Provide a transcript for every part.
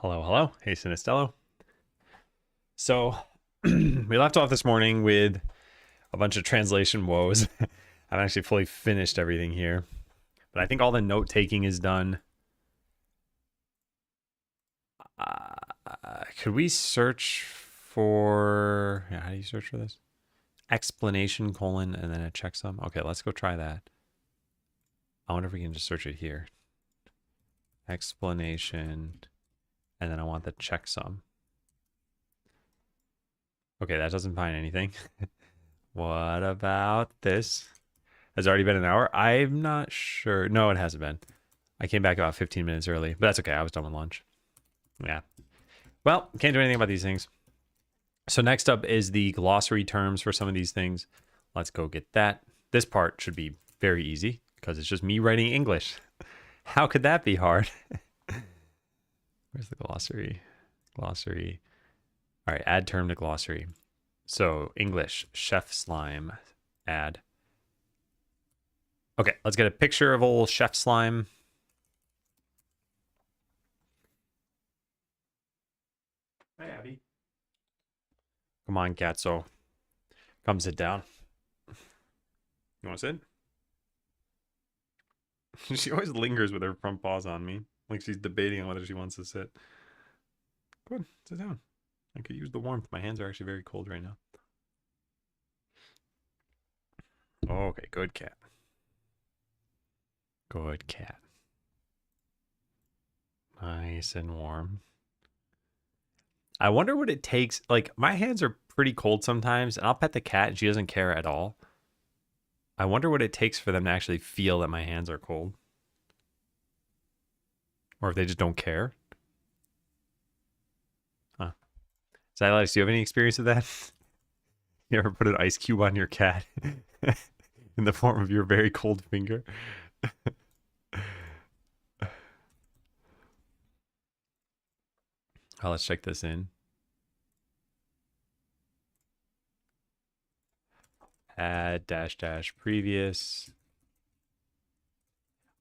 Hello, hello. Hey, Sinistello. So, we left off this morning with a bunch of translation woes. I've actually fully finished everything here, but I think all the note taking is done. Could we search for. Yeah, how do you search for this? Explanation colon and then a checksum. Okay, let's go try that. I wonder if we can just search it here. Explanation, and then I want the checksum. Okay, that doesn't find anything. What about this? Has it already been an hour? I'm not sure. No, it hasn't been. I came back about 15 minutes early, but that's okay. I was done with lunch. Yeah. Well, can't do anything about these things. So next up is the glossary terms for some of these things. Let's go get that. This part should be very easy because it's just me writing English. How could that be hard? Where's the glossary? Glossary. All right, add term to glossary. So English, chef slime, add. Okay, let's get a picture of old chef slime. Hey, Abby. Come on, Katso. Come sit down. You want to sit? She always lingers with her front paws on me, like she's debating on whether she wants to sit. Go ahead, sit down. I could use the warmth. My hands are actually very cold right now. Okay, good cat. Good cat. Nice and warm. I wonder what it takes. Like, my hands are pretty cold sometimes, and I'll pet the cat and she doesn't care at all. I wonder what it takes for them to actually feel that my hands are cold. Or if they just don't care. Huh. Silas, do you have any experience with that? You ever put an ice cube on your cat in the form of your very cold finger? Oh, let's check this in. Add dash dash previous.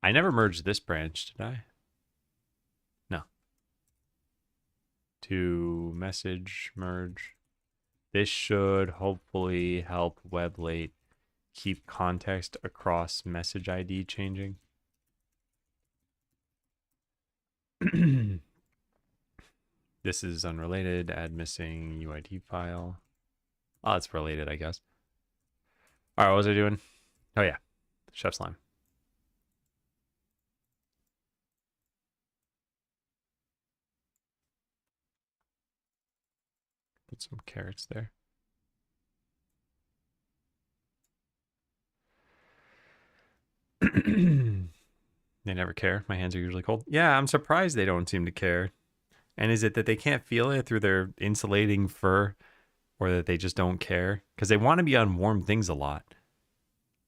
I never merged this branch, did I? No. To message merge. This should hopefully help WebLate keep context across message ID changing. This is unrelated. Add missing UID file. Oh, it's related, I guess. All right, what was I doing? Oh, yeah. Chef Slime. Put some carrots there. They never care. My hands are usually cold. Yeah, I'm surprised they don't seem to care. And is it that they can't feel it through their insulating fur, or that they just don't care? Because they want to be on warm things a lot.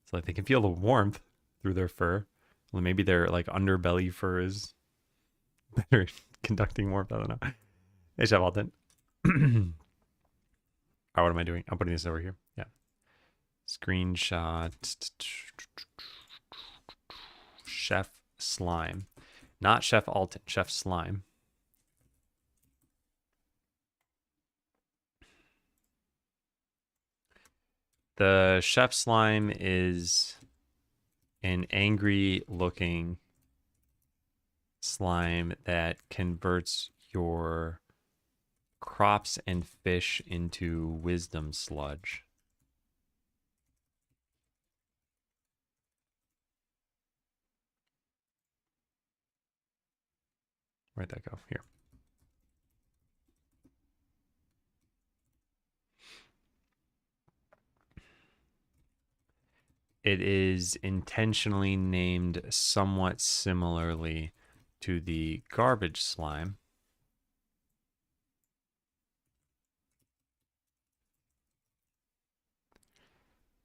So like they can feel the warmth through their fur. Well, maybe their like underbelly fur is better conducting warmth. I don't know. Hey, Chef Alton. All right, what am I doing? I'm putting this over here. Yeah. Screenshot. Chef Slime. Not Chef Alton. Chef Slime. The Chef Slime is an angry looking slime that converts your crops and fish into wisdom sludge. Where'd that go? Here. It is intentionally named somewhat similarly to the garbage slime.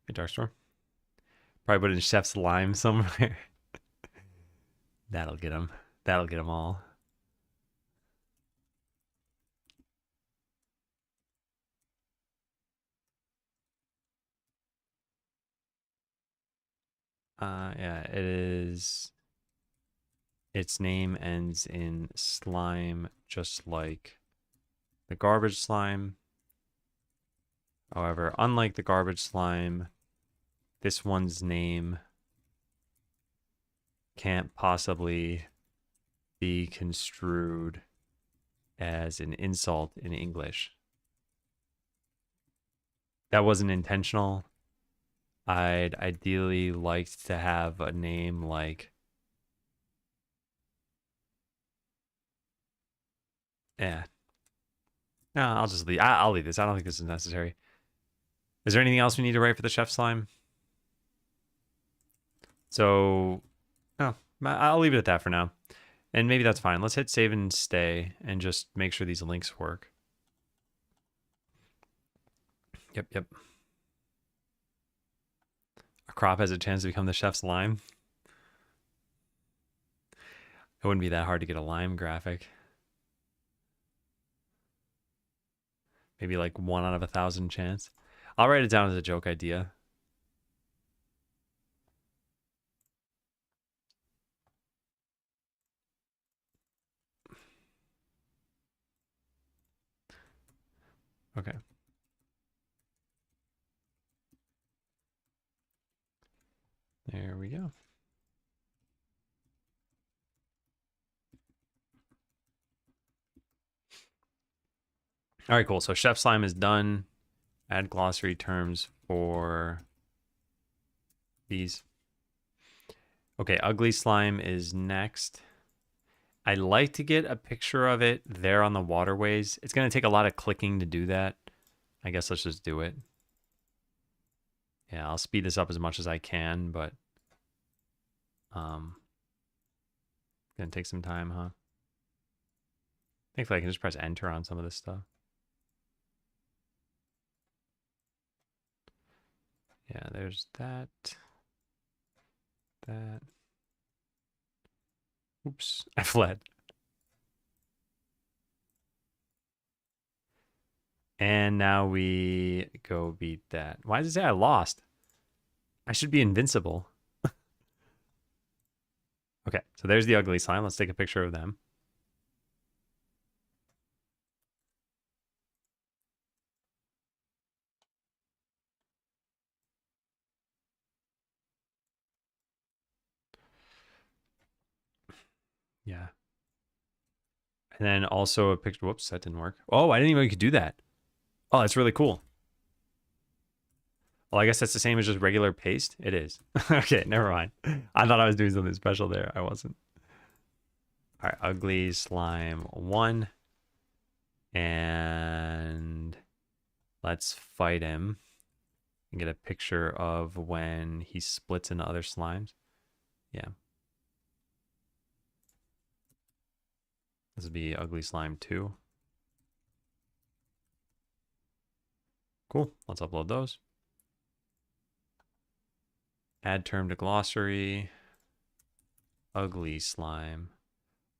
Hey, Darkstorm. Probably put in Chef's Lime somewhere. That'll get him. That'll get them all. Yeah, it is its name ends in slime, just like the garbage slime. However, unlike the garbage slime, this one's name can't possibly be construed as an insult in English. That wasn't intentional. I'd ideally liked to have a name like, yeah. No, I'll just leave. I'll leave this. I don't think this is necessary. Is there anything else we need to write for the chef slime? So, no, I'll leave it at that for now. And maybe that's fine. Let's hit save and stay and just make sure these links work. Yep. A crop has a chance to become the chef's lime. It wouldn't be that hard to get a lime graphic. Maybe like 1 out of 1,000 chance. I'll write it down as a joke idea. Okay. There we go. All right, cool. So chef slime is done. Add glossary terms for these. Okay, ugly slime is next. I'd like to get a picture of it there on the waterways. It's going to take a lot of clicking to do that. I guess let's just do it. Yeah, I'll speed this up as much as I can, but gonna take some time, huh? Thankfully I can just press enter on some of this stuff. Yeah, there's that. That. Oops, I fled. And now we go beat that. Why does it say I lost? I should be invincible. Okay, so there's the ugly slime. Let's take a picture of them. Yeah. And then also a picture. Whoops, that didn't work. Oh, I didn't even know you could do that. Oh, that's really cool. Well, I guess that's the same as just regular paste. It is. Okay, never mind. I thought I was doing something special there. I wasn't. All right, ugly slime 1. And let's fight him and get a picture of when he splits into other slimes. Yeah. This would be ugly slime 2. Cool. Let's upload those. Add term to glossary. Ugly slime.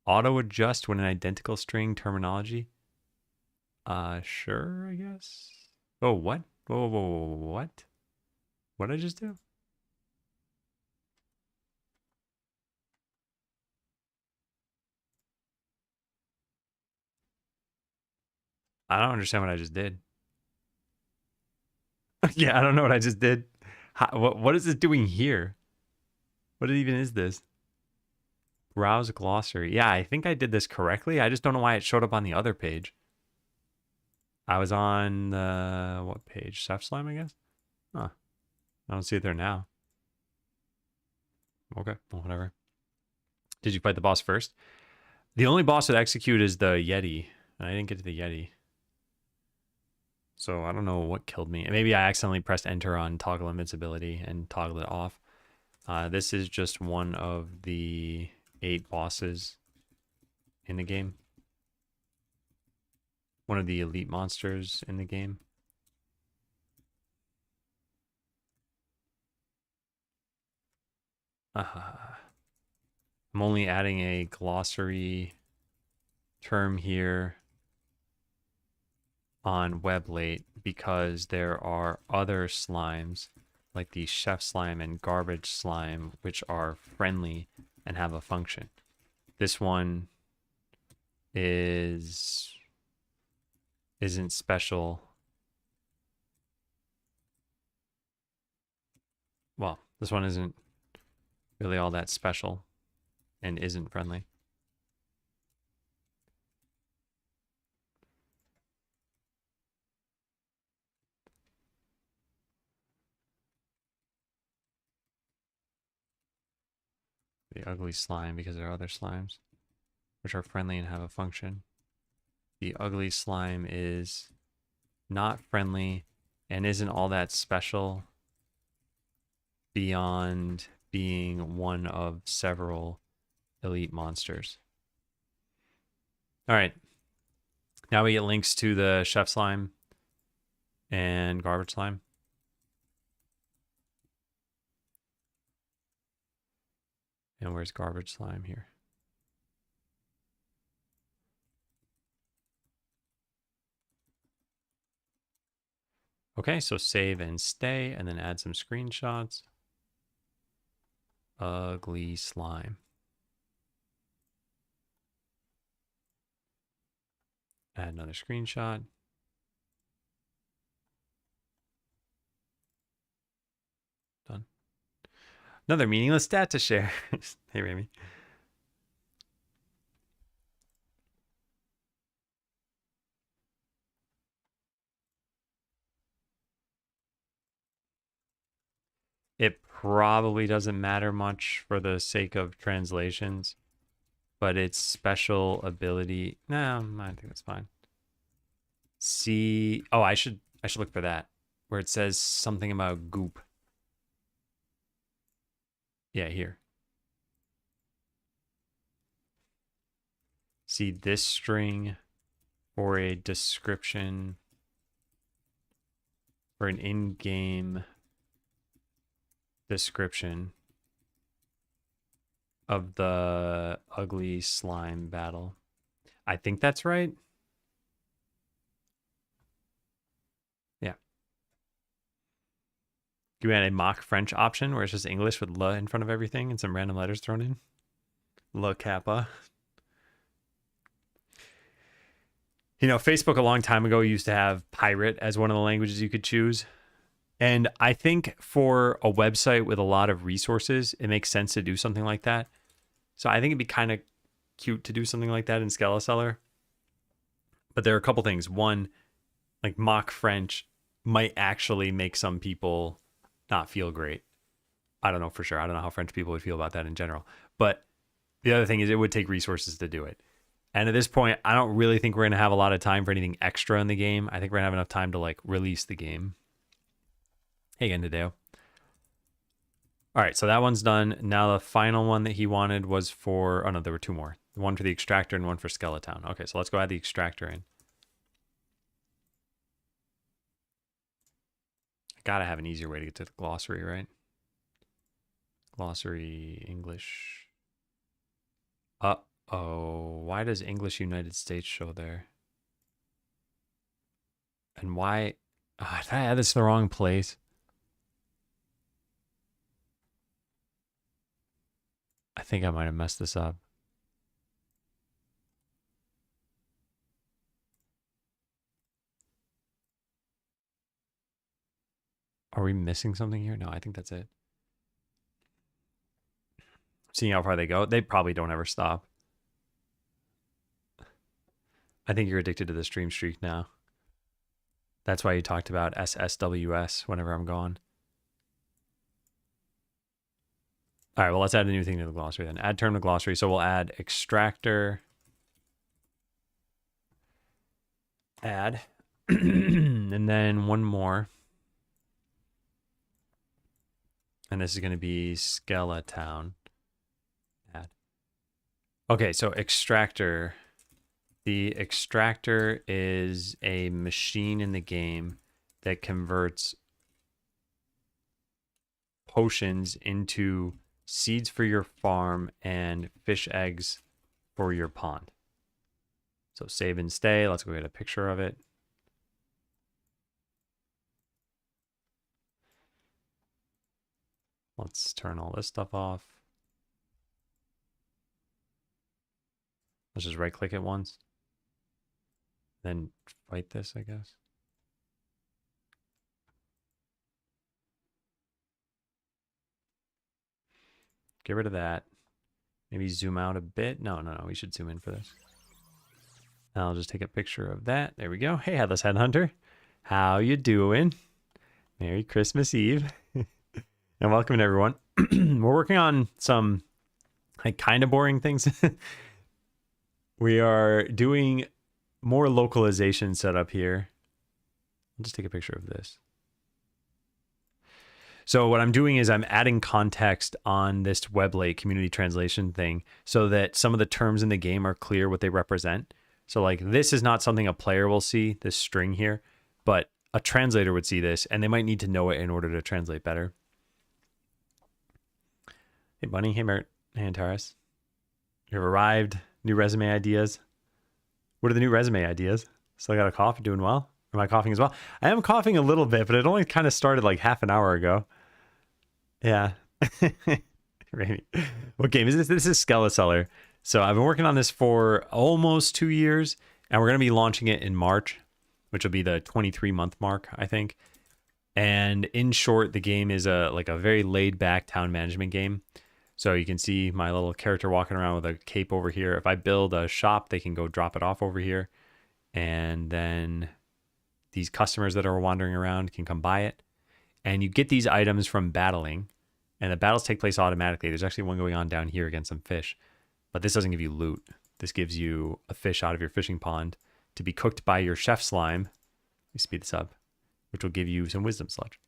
Auto adjust when an identical string terminology. Sure, I guess. Oh, what? Whoa, what? What did I just do? I don't understand what I just did. Yeah, I don't know what I just did. What is this doing here? What even is this? Browse glossary. Yeah, I think I did this correctly. I just don't know why it showed up on the other page. I was on the, what page? Chef slime, I guess? Huh. I don't see it there now. Okay, well, whatever. Did you fight the boss first? The only boss that execute is the Yeti. And I didn't get to the Yeti. So I don't know what killed me. Maybe I accidentally pressed enter on toggle invincibility and toggled it off. This is just one of the 8 bosses in the game. One of the elite monsters in the game. I'm only adding a glossary term here on WebLate because there are other slimes like the chef slime and garbage slime which are friendly and have a function. This one isn't special. Well, this one isn't really all that special and isn't friendly. The ugly slime, because there are other slimes which are friendly and have a function. The ugly slime is not friendly and isn't all that special beyond being one of several elite monsters. All right. Now we get links to the chef slime and garbage slime. And where's garbage slime here? Okay, so save and stay, and then add some screenshots. Ugly slime. Add another screenshot. Done. Another meaningless stat to share. Hey, Rami. It probably doesn't matter much for the sake of translations, but its special ability. No, I think that's fine. See, oh, I should look for that where it says something about goop. Yeah, here. See this string for a description for an in-game description of the ugly slime battle. I think that's right. Yeah. You add a mock French option where it's just English with le in front of everything and some random letters thrown in. Le Kappa. You know, Facebook a long time ago used to have pirate as one of the languages you could choose. And I think for a website with a lot of resources, it makes sense to do something like that. So I think it'd be kind of cute to do something like that in Skeleseller. But there are a couple things. One, like mock French might actually make some people not feel great. I don't know for sure. I don't know how French people would feel about that in general. But the other thing is it would take resources to do it. And at this point, I don't really think we're going to have a lot of time for anything extra in the game. I think we're going to have enough time to like release the game. Hey again, Tadeo. All right, so that one's done. Now the final one that he wanted was for, oh no, there were two more. One for the extractor and one for Skeleton. Okay, so let's go add the extractor in. I gotta have an easier way to get to the glossary, right? Glossary, English. Uh-oh, why does English United States show there? And why, did I add this to the wrong place? I think I might have messed this up. Are we missing something here? No, I think that's it. Seeing how far they go, they probably don't ever stop. I think you're addicted to the stream streak now. That's why you talked about SSWS whenever I'm gone. All right, well, let's add a new thing to the glossary then. Add term to glossary. So we'll add extractor. Add. And then one more. And this is going to be Skeleton. Add. Okay, so extractor. The extractor is a machine in the game that converts potions into seeds for your farm and fish eggs for your pond. So save and stay. Let's go get a picture of it. Let's turn all this stuff off. Let's just right click it once. Then fight this, I guess. Get rid of that. Maybe zoom out a bit. No. We should zoom in for this. I'll just take a picture of that. There we go. Hey, Headless Headhunter. How you doing? Merry Christmas Eve. And welcome to everyone. We're working on some like kind of boring things. We are doing more localization setup here. I'll just take a picture of this. So what I'm doing is I'm adding context on this Weblate community translation thing so that some of the terms in the game are clear what they represent. So like this is not something a player will see, this string here, but a translator would see this and they might need to know it in order to translate better. Hey Bunny, hey Mert, hey Antares. You've arrived, new resume ideas. What are the new resume ideas? Still got a cough, doing well? Am I coughing as well? I am coughing a little bit, but it only kind of started like half an hour ago. Yeah. What game is this? This is Skeleseller. So I've been working on this for almost 2 years, and we're going to be launching it in March, which will be the 23-month mark, I think. And in short, the game is a very laid-back town management game. So you can see my little character walking around with a cape over here. If I build a shop, they can go drop it off over here. And then these customers that are wandering around can come buy it. And you get these items from battling, and the battles take place automatically. There's actually one going on down here against some fish. But this doesn't give you loot. This gives you a fish out of your fishing pond to be cooked by your chef slime. Let me speed this up, which will give you some wisdom sludge.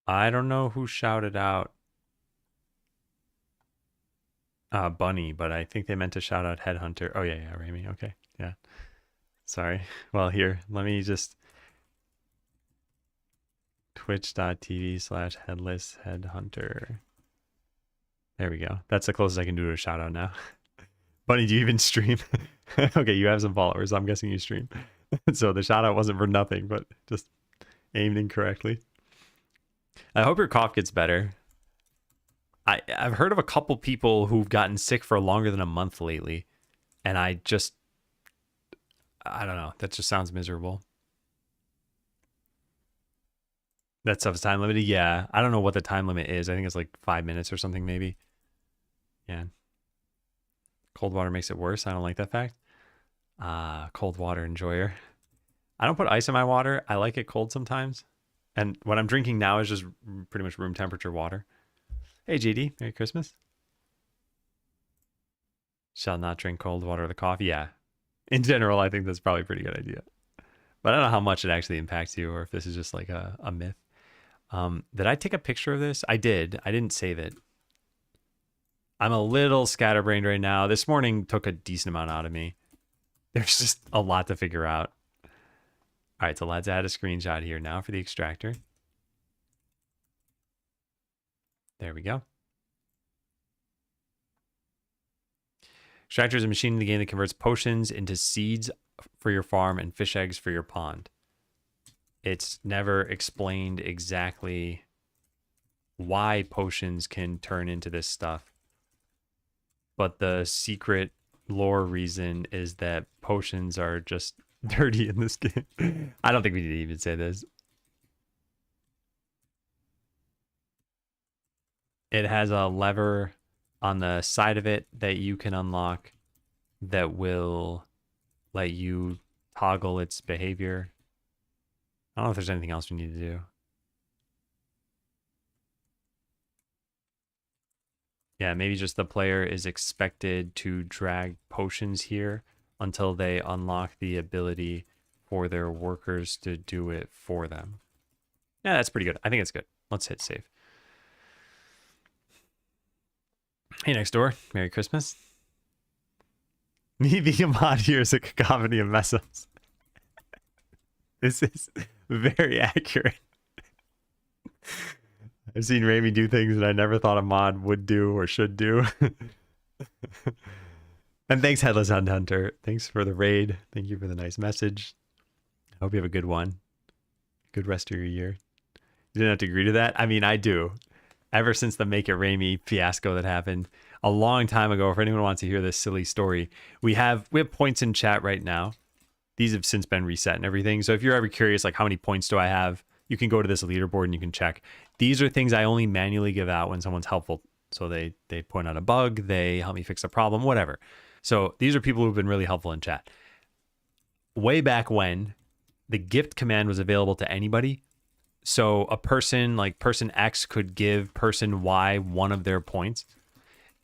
I don't know who shouted out Bunny, but I think they meant to shout out Headhunter. Oh, yeah, Rami. Okay, yeah. Sorry. Well, here, let me just... twitch.tv/headlessheadhunter. There we go. That's the closest I can do to a shout out now. Bunny, do you even stream? Okay, you have some followers. I'm guessing you stream. So the shout out wasn't for nothing, but just aimed incorrectly. I hope your cough gets better. I've heard of a couple people who've gotten sick for longer than a month lately. And I don't know. That just sounds miserable. That stuff is time limited? Yeah. I don't know what the time limit is. I think it's like 5 minutes or something maybe. Yeah. Cold water makes it worse. I don't like that fact. Cold water enjoyer. I don't put ice in my water. I like it cold sometimes. And what I'm drinking now is just pretty much room temperature water. Hey, JD. Merry Christmas. Shall not drink cold water or the coffee. Yeah. In general, I think that's probably a pretty good idea. But I don't know how much it actually impacts you or if this is just like a myth. Did I take a picture of this? I did. I didn't save it. I'm a little scatterbrained right now. This morning took a decent amount out of me. There's just a lot to figure out. All right, so let's add a screenshot here now for the extractor. There we go. Extractor is a machine in the game that converts potions into seeds for your farm and fish eggs for your pond. It's never explained exactly why potions can turn into this stuff. But the secret lore reason is that potions are just dirty in this game. I don't think we need to even say this. It has a lever on the side of it that you can unlock that will let you toggle its behavior. I don't know if there's anything else we need to do. Yeah, maybe just the player is expected to drag potions here until they unlock the ability for their workers to do it for them. Yeah, that's pretty good. I think it's good. Let's hit save. Hey, next door. Merry Christmas. Me being a mod here is a cacophony of mess ups. This is very accurate. I've seen Rami do things that I never thought a mod would do or should do. And thanks, Headless Hunter. Thanks for the raid. Thank you for the nice message. I hope you have a good one. Good rest of your year. You didn't have to agree to that. I mean, I do. ever since the Make It Rainy fiasco that happened a long time ago. If anyone wants to hear this silly story, we have points in chat right now. These have since been reset and everything. So if you're ever curious, like how many points do I have, you can go to this leaderboard and you can check. These are things I only manually give out when someone's helpful. So they point out a bug, they help me fix a problem, whatever. So these are people who've been really helpful in chat. Way back when the gift command was available to anybody. So a person like person X could give person Y one of their points.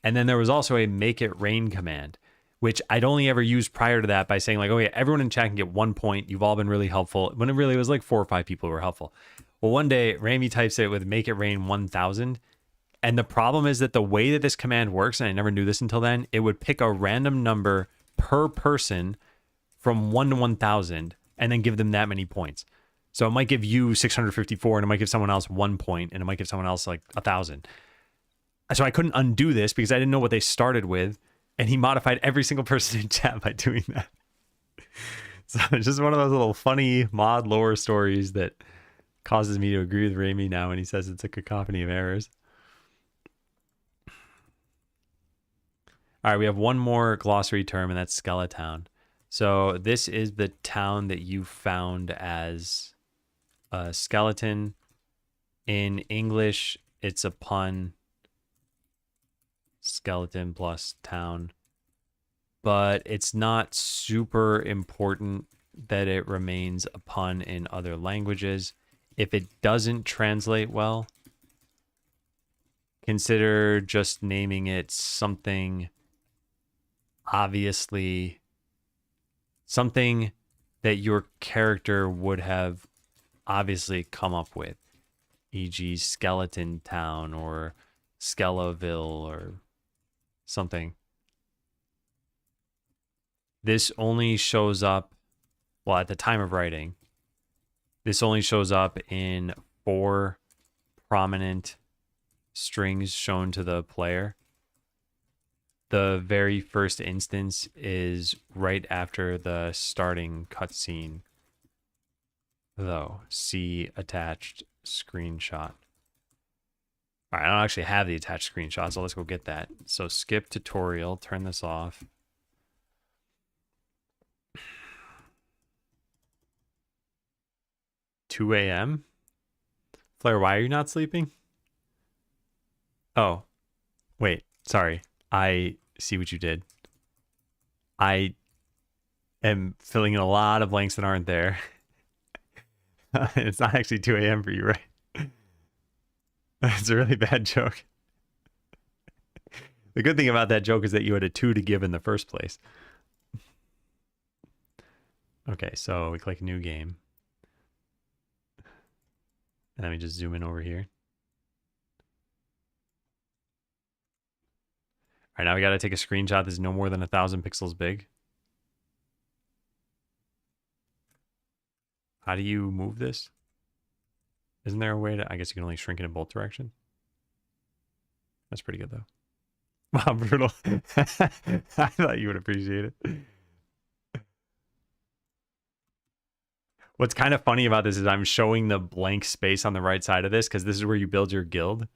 And then there was also a make it rain command, which I'd only ever used prior to that by saying like, oh yeah, everyone in chat can get 1 point. You've all been really helpful. When it really was like 4 or 5 people who were helpful. Well, one day Ramy types it with make it rain 1000. And the problem is that the way that this command works, and I never knew this until then, it would pick a random number per person from 1 to 1000 and then give them that many points. So it might give you 654 and it might give someone else 1 point and it might give someone else like 1,000. So I couldn't undo this because I didn't know what they started with. And he modified every single person in chat by doing that. So it's just one of those little funny mod lore stories that causes me to agree with Ramy now when he says it's a cacophony of errors. All right, we have one more glossary term, and that's Skeletown. So this is the town that you found as a skeleton. In English, it's a pun. Skeleton plus town. But it's not super important that it remains a pun in other languages. If it doesn't translate well, consider just naming it something obviously something that your character would have obviously come up with, e.g. Skeleton Town or Skeloville or something. This only shows up, well, at the time of writing, this only shows up in 4 prominent strings shown to the player. The very first instance is right after the starting cutscene, though. See attached screenshot. All right, I don't actually have the attached screenshot, so let's go get that. So skip tutorial, turn this off. $2 a.m. Flare, why are you not sleeping? Oh, wait, sorry. I see what you did. I am filling in a lot of blanks that aren't there. It's not actually 2 a.m. for you, right? It's a really bad joke. The good thing about that joke is that you had a 2 to give in the first place. Okay, so we click new game. And then we just zoom in over here. All right, now we got to take a screenshot that's no more than 1,000 pixels big. How do you move this? Isn't there a way to, I guess you can only shrink it in both directions. That's pretty good though. Wow, brutal. I thought you would appreciate it. What's kind of funny about this is I'm showing the blank space on the right side of this because this is where you build your guild.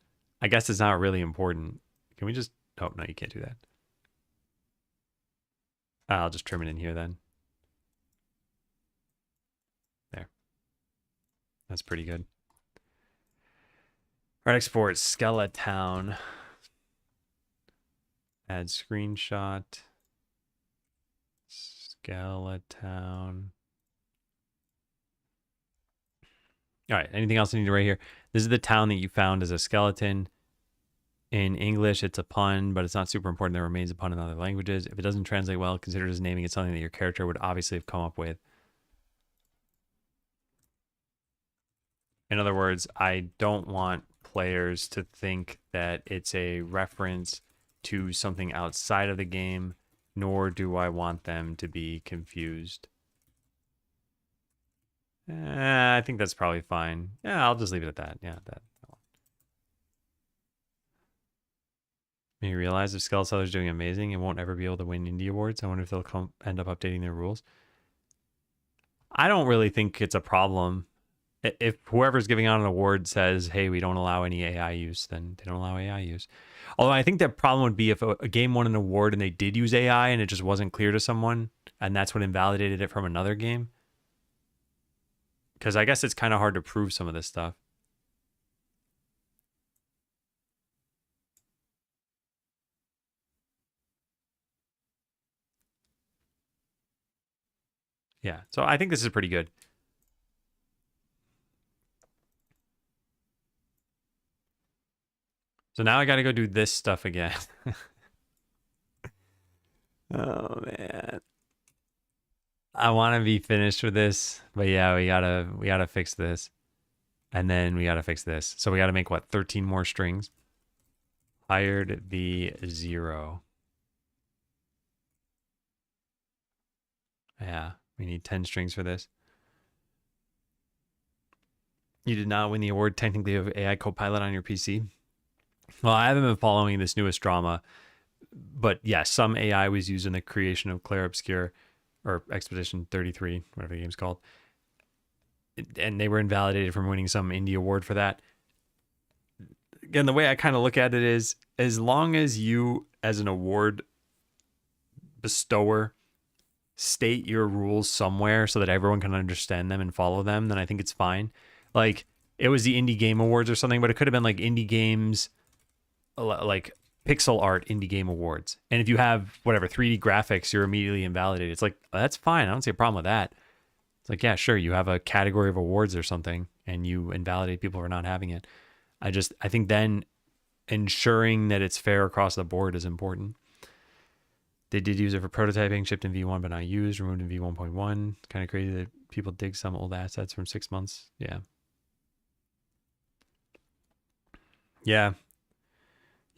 I guess it's not really important. Can we just, oh, no, you can't do that. I'll just trim it in here then. There. That's pretty good. All right, export Skeletown. Add screenshot. Skeletown. All right, anything else I need to write here? This is the town that you found as a skeleton. In English, it's a pun, but it's not super important that it remains a pun in other languages. If it doesn't translate well, consider just naming it something that your character would obviously have come up with. In other words, I don't want players to think that it's a reference to something outside of the game, nor do I want them to be confused. I think that's probably fine. Yeah, I'll just leave it at that. Yeah, that. You realize if Skeleton is doing amazing and won't ever be able to win indie awards. I wonder if they'll end up updating their rules. I don't really think it's a problem. If whoever's giving out an award says, hey, we don't allow any AI use, then they don't allow AI use. Although I think the problem would be if a game won an award and they did use AI and it just wasn't clear to someone, and that's what invalidated it from another game. Because I guess it's kind of hard to prove some of this stuff. Yeah, so I think this is pretty good. So now I got to go do this stuff again. Oh man. I want to be finished with this, but yeah, we gotta fix this. And then we gotta fix this. So we gotta make what, 13 more strings? Hired the 0. Yeah, we need 10 strings for this. You did not win the award technically of AI Copilot on your PC. Well, I haven't been following this newest drama, but yeah, some AI was used in the creation of Clair Obscur or Expedition 33, whatever the game's called. And they were invalidated from winning some indie award for that. Again, the way I kind of look at it is, as long as you, as an award bestower, state your rules somewhere so that everyone can understand them and follow them, then I think it's fine. Like, it was the Indie Game Awards or something, but it could have been like Indie Games, like Pixel Art Indie Game Awards. And if you have, whatever, 3D graphics, you're immediately invalidated. It's like, that's fine. I don't see a problem with that. It's like, yeah, sure, you have a category of awards or something, and you invalidate people for not having it. I think then ensuring that it's fair across the board is important. They did use it for prototyping, shipped in V1, but not used, removed in V1.1. Kind of crazy that people dig some old assets from 6 months. Yeah. Yeah.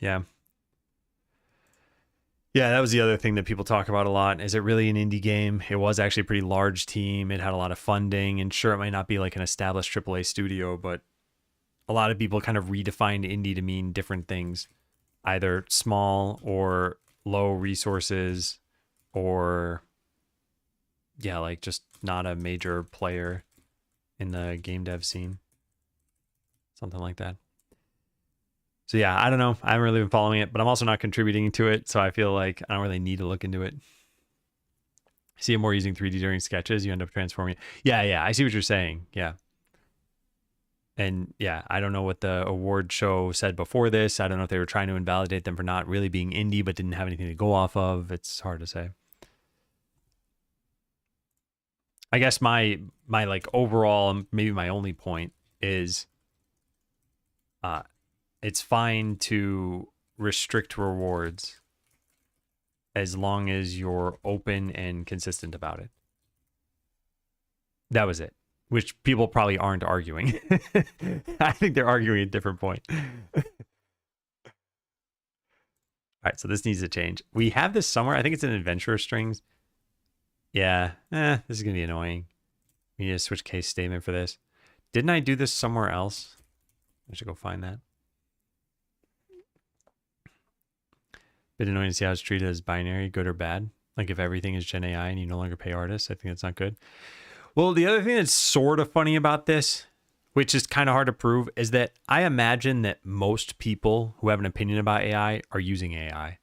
Yeah. Yeah, that was the other thing that people talk about a lot. Is it really an indie game? It was actually a pretty large team. It had a lot of funding, and sure, it might not be like an established AAA studio, but a lot of people kind of redefined indie to mean different things, either small or low resources, or yeah, like just not a major player in the game dev scene, something like that. So yeah, I don't know. I haven't really been following it, but I'm also not contributing to it, so I feel like I don't really need to look into it. See it more using 3D during sketches, you end up transforming it. Yeah, I see what you're saying. Yeah. And yeah, I don't know what the award show said before this. I don't know if they were trying to invalidate them for not really being indie, but didn't have anything to go off of. It's hard to say. I guess my like overall, maybe my only point is, it's fine to restrict rewards as long as you're open and consistent about it. That was it. Which people probably aren't arguing. I think they're arguing a different point. All right, so this needs to change. We have this somewhere. I think it's in adventurer strings. Yeah, this is going to be annoying. We need a switch case statement for this. Didn't I do this somewhere else? I should go find that. Bit annoying to see how it's treated as binary, good or bad. Like if everything is Gen AI and you no longer pay artists, I think that's not good. Well, the other thing that's sort of funny about this, which is kind of hard to prove, is that I imagine that most people who have an opinion about AI are using AI.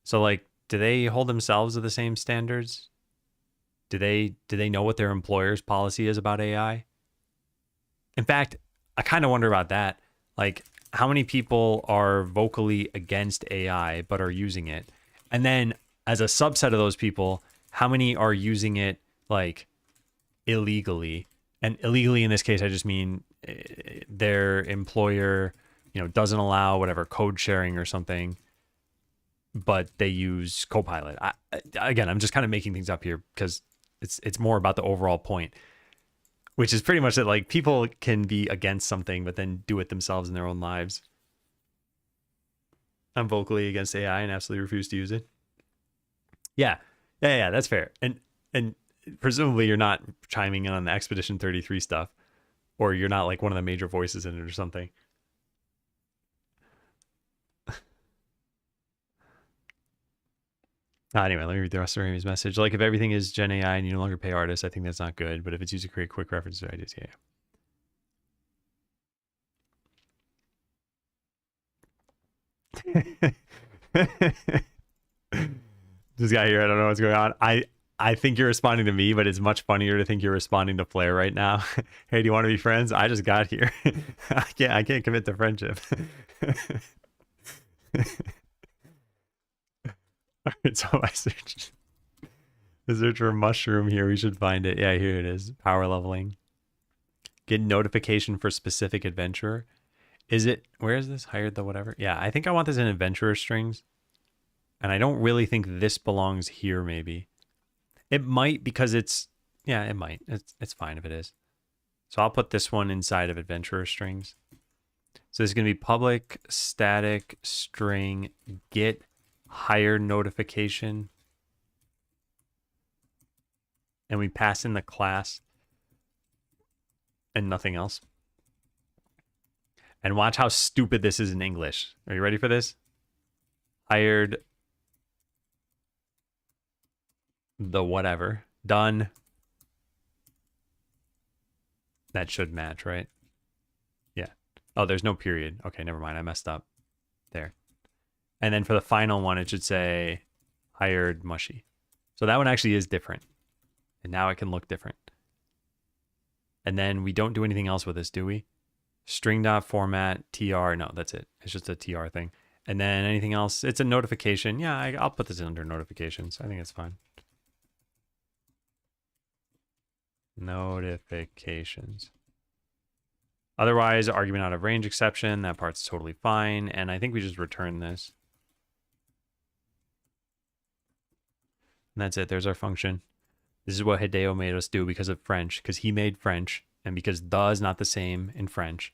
So like, do they hold themselves to the same standards? Do they know what their employer's policy is about AI? In fact, I kind of wonder about that. Like, how many people are vocally against AI but are using it? And then as a subset of those people, how many are using it like illegally? And illegally in this case, I just mean their employer, doesn't allow whatever code sharing or something, but they use Copilot. Again, I'm just kind of making things up here because it's more about the overall point, which is pretty much that like people can be against something, but then do it themselves in their own lives. I'm vocally against AI and absolutely refuse to use it. Yeah, that's fair. And presumably you're not chiming in on the Expedition 33 stuff, or you're not like one of the major voices in it or something. Anyway, let me read the rest of Ramey's message. Like, if everything is Gen AI and you no longer pay artists, I think that's not good. But if it's used to create quick references to ideas, yeah. This guy here, I don't know what's going on. I think you're responding to me, but it's much funnier to think you're responding to Flair right now. Hey, do you want to be friends? I just got here. I can't commit to friendship. All right, so I search for mushroom here. We should find it. Yeah, here it is. Power leveling. Get notification for specific adventurer. Is it, where is this? Hired the whatever? Yeah, I think I want this in adventurer strings. And I don't really think this belongs here, maybe. It might because it's, yeah, it might. It's fine if it is. So I'll put this one inside of adventurer strings. So this is going to be public static string get hired notification. And we pass in the class and nothing else. And watch how stupid this is in English. Are you ready for this? Hired the whatever. Done. That should match, right? Yeah. Oh, there's no period. Okay, never mind. I messed up. There. And then for the final one, it should say hired mushy. So that one actually is different. And now it can look different. And then we don't do anything else with this, do we? String.format, TR. No, that's it. It's just a TR thing. And then anything else? It's a notification. Yeah, I'll put this under notifications. I think it's fine. Notifications. Otherwise, argument out of range exception. That part's totally fine. And I think we just return this. And that's it. There's our function. This is what Hideo made us do because of French, because he made French, and because the is not the same in French,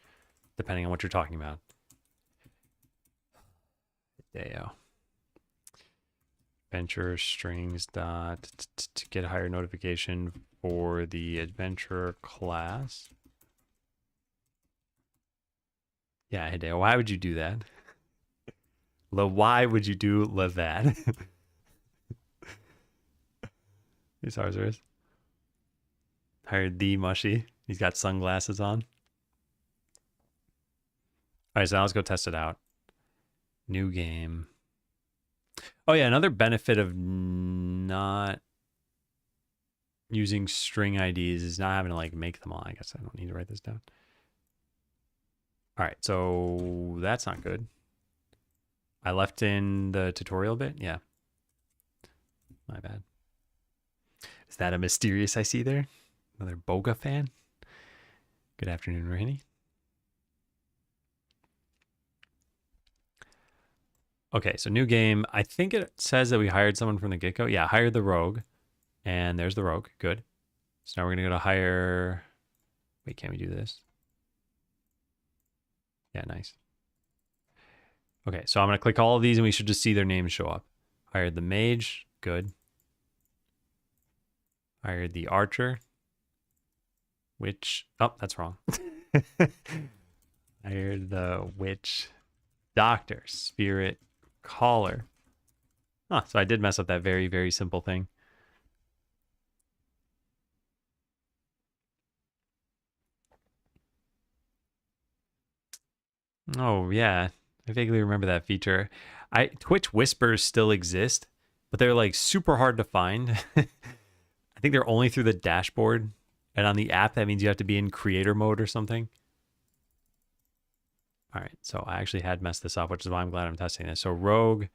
depending on what you're talking about. Hideo. Adventure strings dot to get higher notification for the adventurer class. Yeah, Hideo, why would you do that? Why would you do that? These ours is. Hired the mushy. He's got sunglasses on. All right, so now let's go test it out. New game. Oh yeah, another benefit of not using string IDs is not having to like make them all. I guess I don't need to write this down. All right, so that's not good. I left in the tutorial bit. Yeah. My bad. Is that a mysterious I see there? Another Boga fan? Good afternoon, Rainy. Okay, so new game. I think it says that we hired someone from the get-go. Yeah, hired the rogue. And there's the rogue. Good. So now we're going to go to hire... Wait, can we do this? Yeah, nice. Okay, so I'm going to click all of these and we should just see their names show up. Hired the mage. Good. Hired the archer. Witch. Oh, that's wrong. Hired the witch. Doctor. Spirit. Caller. Huh, so I did mess up that very, very simple thing. Oh, yeah. I vaguely remember that feature. Twitch whispers still exist, but they're like super hard to find. I think they're only through the dashboard. And on the app, that means you have to be in creator mode or something. All right, so I actually had messed this up, which is why I'm glad I'm testing this. So rogue,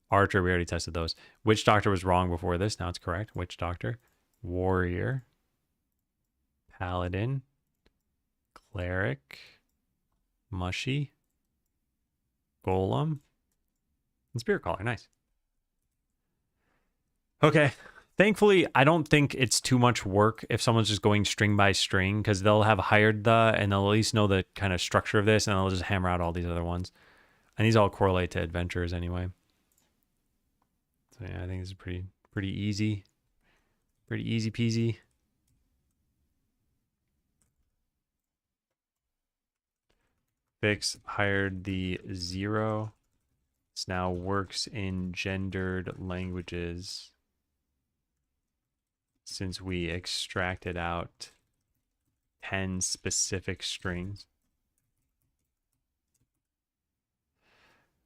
archer, we already tested those. Witch doctor was wrong before this. Now it's correct. Witch doctor, warrior, paladin, cleric, mushy, golem, and spirit caller. Nice. Okay. Thankfully, I don't think it's too much work if someone's just going string by string, because they'll have hired the, and they'll at least know the kind of structure of this, and they'll just hammer out all these other ones. And these all correlate to adventures anyway. So yeah, I think this is pretty easy. Pretty easy peasy. Fix hired the 0 This now works in gendered languages since we extracted out 10 specific strings.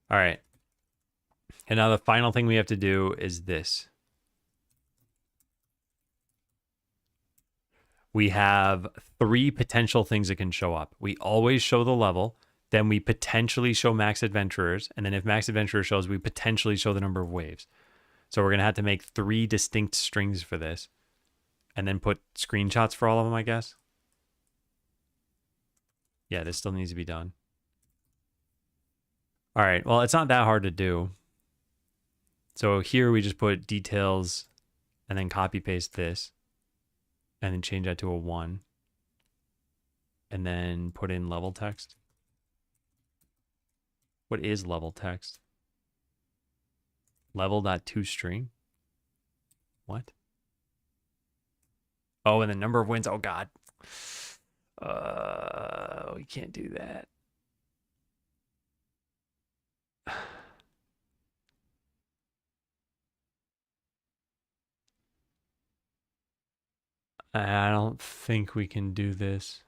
All right. And now the final thing we have to do is this. We have 3 potential things that can show up. We always show the level, then we potentially show max adventurers, and then if max adventurer shows, we potentially show the number of waves. So we're going to have to make 3 distinct strings for this, and then put screenshots for all of them, I guess. Yeah, this still needs to be done. All right, well, it's not that hard to do. So here we just put details and then copy paste this and then change that to a 1 and then put in level text. What is level text? Level.toString? What? Oh, and the number of wins. Oh, God. We can't do that. I don't think we can do this.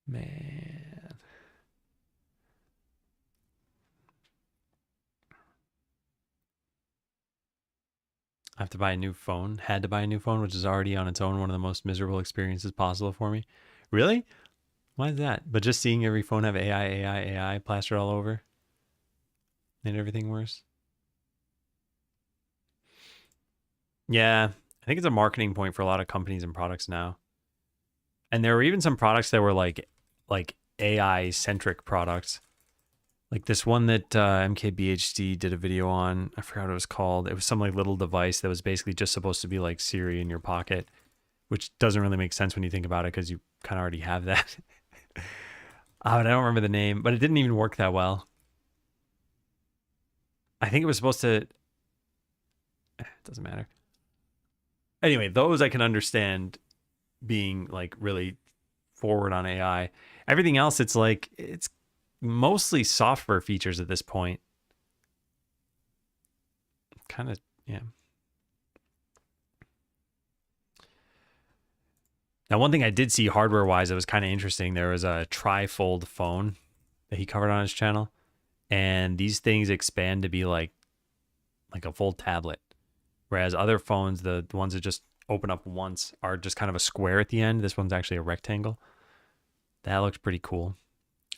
Man. I have to buy a new phone. Had to buy a new phone, which is already on its own one of the most miserable experiences possible for me. Really? Why is that? But just seeing every phone have AI plastered all over made everything worse. Yeah, I think it's a marketing point for a lot of companies and products now. And there were even some products that were like AI centric products. Like this one that MKBHD did a video on. I forgot what it was called. It was some like little device that was basically just supposed to be like Siri in your pocket, which doesn't really make sense when you think about it because you kind of already have that. I don't remember the name, but it didn't even work that well. I think it was supposed to. It doesn't matter. Anyway, those I can understand being like really forward on AI. Everything else, it's like it's mostly software features at this point. Kind of, yeah. Now, one thing I did see hardware-wise that was kind of interesting, there was a tri-fold phone that he covered on his channel, and these things expand to be like a full tablet, whereas other phones, the ones that just open up once, are just kind of a square at the end. This one's actually a rectangle. That looks pretty cool.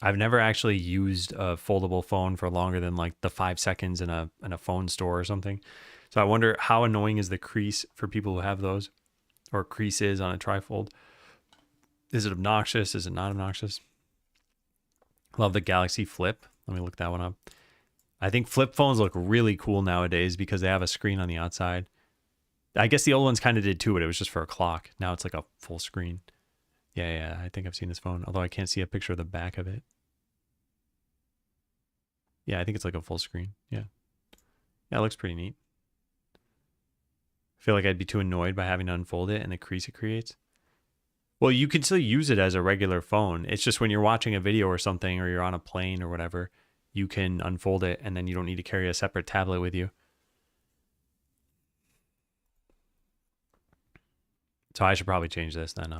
I've never actually used a foldable phone for longer than like the 5 seconds in a phone store or something. So I wonder how annoying is the crease for people who have those, or creases on a trifold. Is it obnoxious? Is it not obnoxious? Love the Galaxy Flip. Let me look that one up. I think flip phones look really cool nowadays because they have a screen on the outside. I guess the old ones kind of did too, but it was just for a clock. Now it's like a full screen. Yeah, I think I've seen this phone, although I can't see a picture of the back of it. Yeah, I think it's like a full screen. Yeah, it looks pretty neat. I feel like I'd be too annoyed by having to unfold it and the crease it creates. Well, you can still use it as a regular phone. It's just when you're watching a video or something, or you're on a plane or whatever, you can unfold it and then you don't need to carry a separate tablet with you. So I should probably change this then.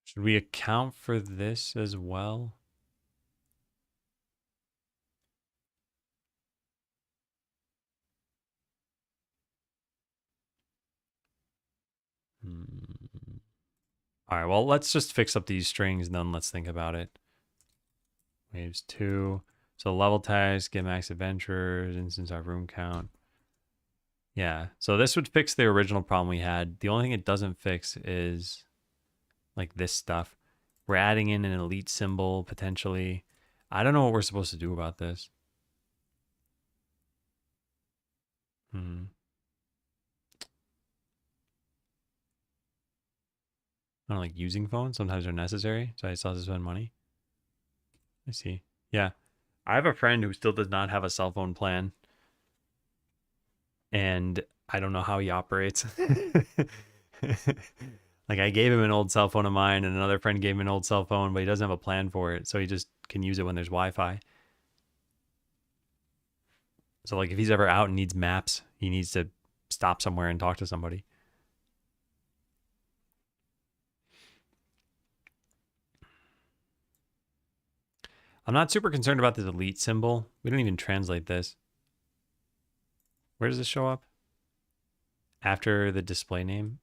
Should we account for this as well? All right, well, let's just fix up these strings and then let's think about it. Waves 2. So level text, get max adventurers, instance our room count. Yeah, so this would fix the original problem we had. The only thing it doesn't fix is like this stuff. We're adding in an elite symbol potentially. I don't know what we're supposed to do about this. I don't like using phones. Sometimes they're necessary, so I still have to spend money. I see. Yeah. I have a friend who still does not have a cell phone plan, and I don't know how he operates. Like I gave him an old cell phone of mine and another friend gave him an old cell phone, but he doesn't have a plan for it. So he just can use it when there's Wi-Fi. So like if he's ever out and needs maps, he needs to stop somewhere and talk to somebody. I'm not super concerned about the delete symbol. We don't even translate this. Where does this show up? After the display name?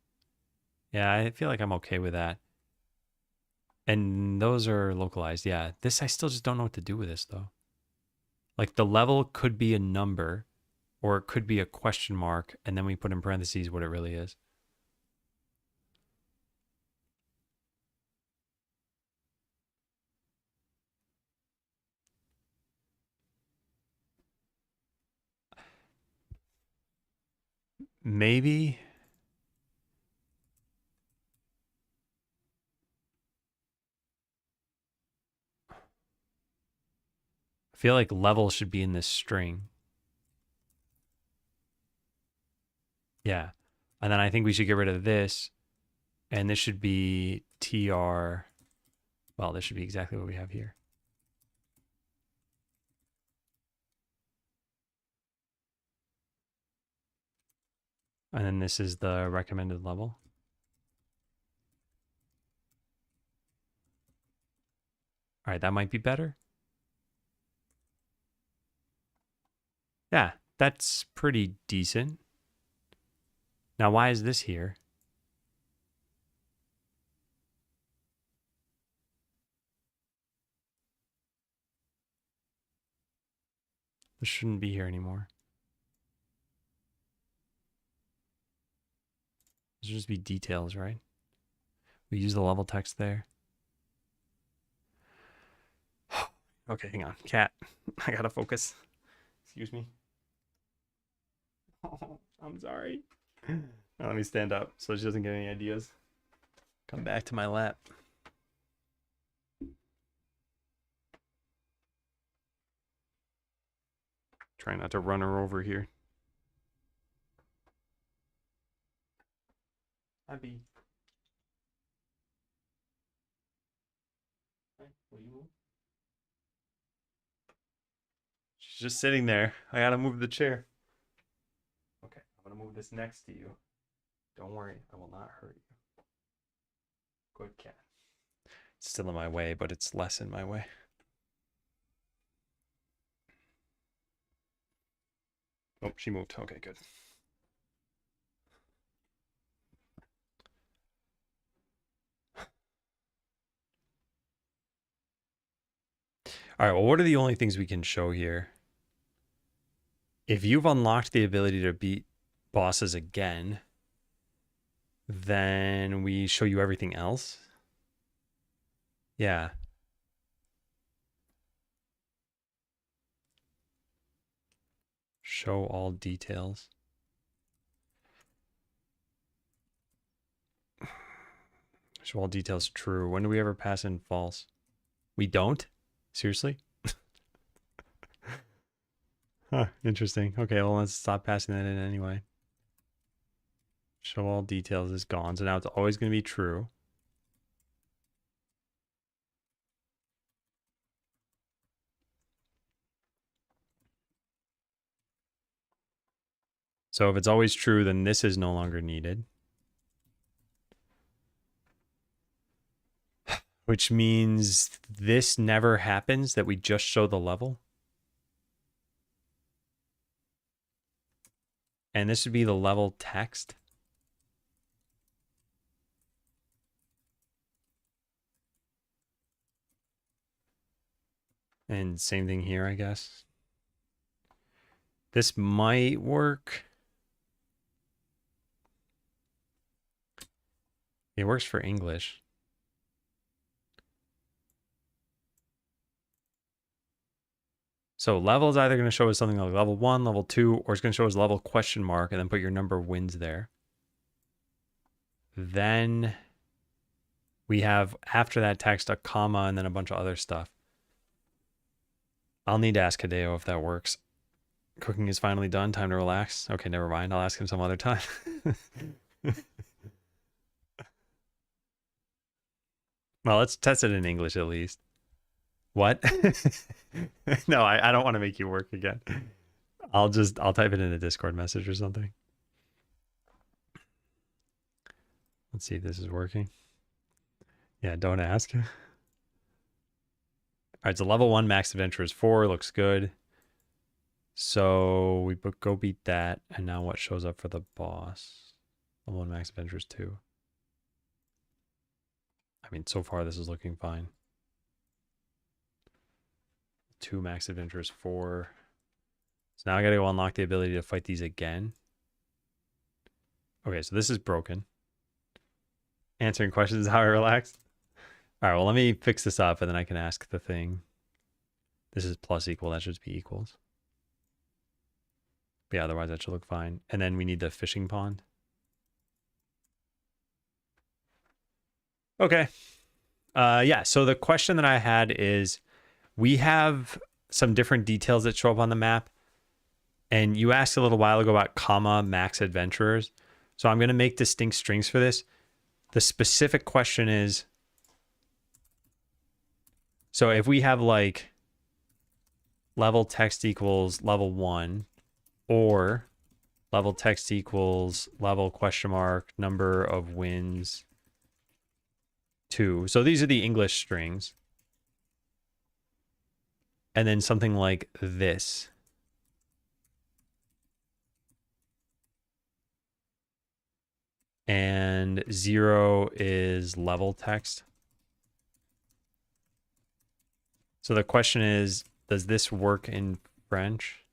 Yeah, I feel like I'm okay with that. And those are localized. Yeah, this, I still just don't know what to do with this though. Like the level could be a number or it could be a question mark. And then we put in parentheses what it really is. Maybe. I feel like level should be in this string. Yeah. And then I think we should get rid of this. And this should be tr. Well, this should be exactly what we have here. And then this is the recommended level. All right, that might be better. Yeah, that's pretty decent. Now, why is this here? This shouldn't be here anymore. This should just be details, right? We use the level text there. Okay, hang on. Cat, I gotta focus. Excuse me. Oh, I'm sorry. Now let me stand up so she doesn't get any ideas. Come back to my lap. Try not to run her over here. Abby. Will you move? She's just sitting there. I gotta move the chair. Okay, I'm gonna move this next to you. Don't worry, I will not hurt you. Good cat. It's still in my way, but it's less in my way. Oh, she moved. Okay, good. All right, well, what are the only things we can show here? If you've unlocked the ability to beat bosses again, then we show you everything else. Yeah. Show all details. Show all details true. When do we ever pass in false? We don't? Seriously? Huh, interesting. Okay, well, let's stop passing that in anyway. Show all details is gone. So now it's always going to be true. So if it's always true, then this is no longer needed. Which means this never happens, that we just show the level. And this would be the level text. And same thing here, I guess. This might work. It works for English. So level is either going to show us something like level 1, level 2, or it's going to show us level question mark and then put your number of wins there. Then we have, after that text, a comma and then a bunch of other stuff. I'll need to ask Hideo if that works. Cooking is finally done. Time to relax. Okay, never mind. I'll ask him some other time. Well, let's test it in English at least. What? No, I don't want to make you work again. I'll type it in a Discord message or something. Let's see if this is working. Yeah, don't ask. All right, so level 1 max adventure is 4. Looks good. So we go beat that. And now what shows up for the boss? Level 1 max adventure is 2. I mean, so far this is looking fine. 2 max adventure is 4. So now I gotta go unlock the ability to fight these again. Okay, so this is broken. Answering questions is how I relax. All right, well, let me fix this up and then I can ask the thing. This is plus equal. That should be equals. But yeah, otherwise that should look fine. And then we need the fishing pond. Okay. Yeah, so the question that I had is, we have some different details that show up on the map. And you asked a little while ago about comma max adventurers. So I'm going to make distinct strings for this. The specific question is, so if we have like level text equals level 1, or level text equals level question mark number of wins 2. So these are the English strings. And then something like this. And 0 is level text. So the question is, does this work in French?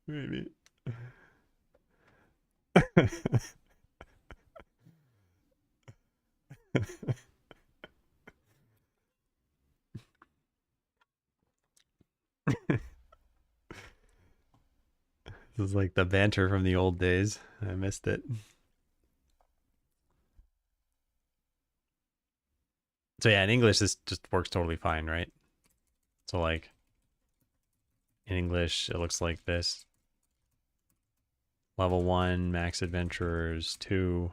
Maybe. This is like the banter from the old days. I missed it. So yeah, in English, this just works totally fine, right? So like, in English, it looks like this. Level 1, max adventurers 2,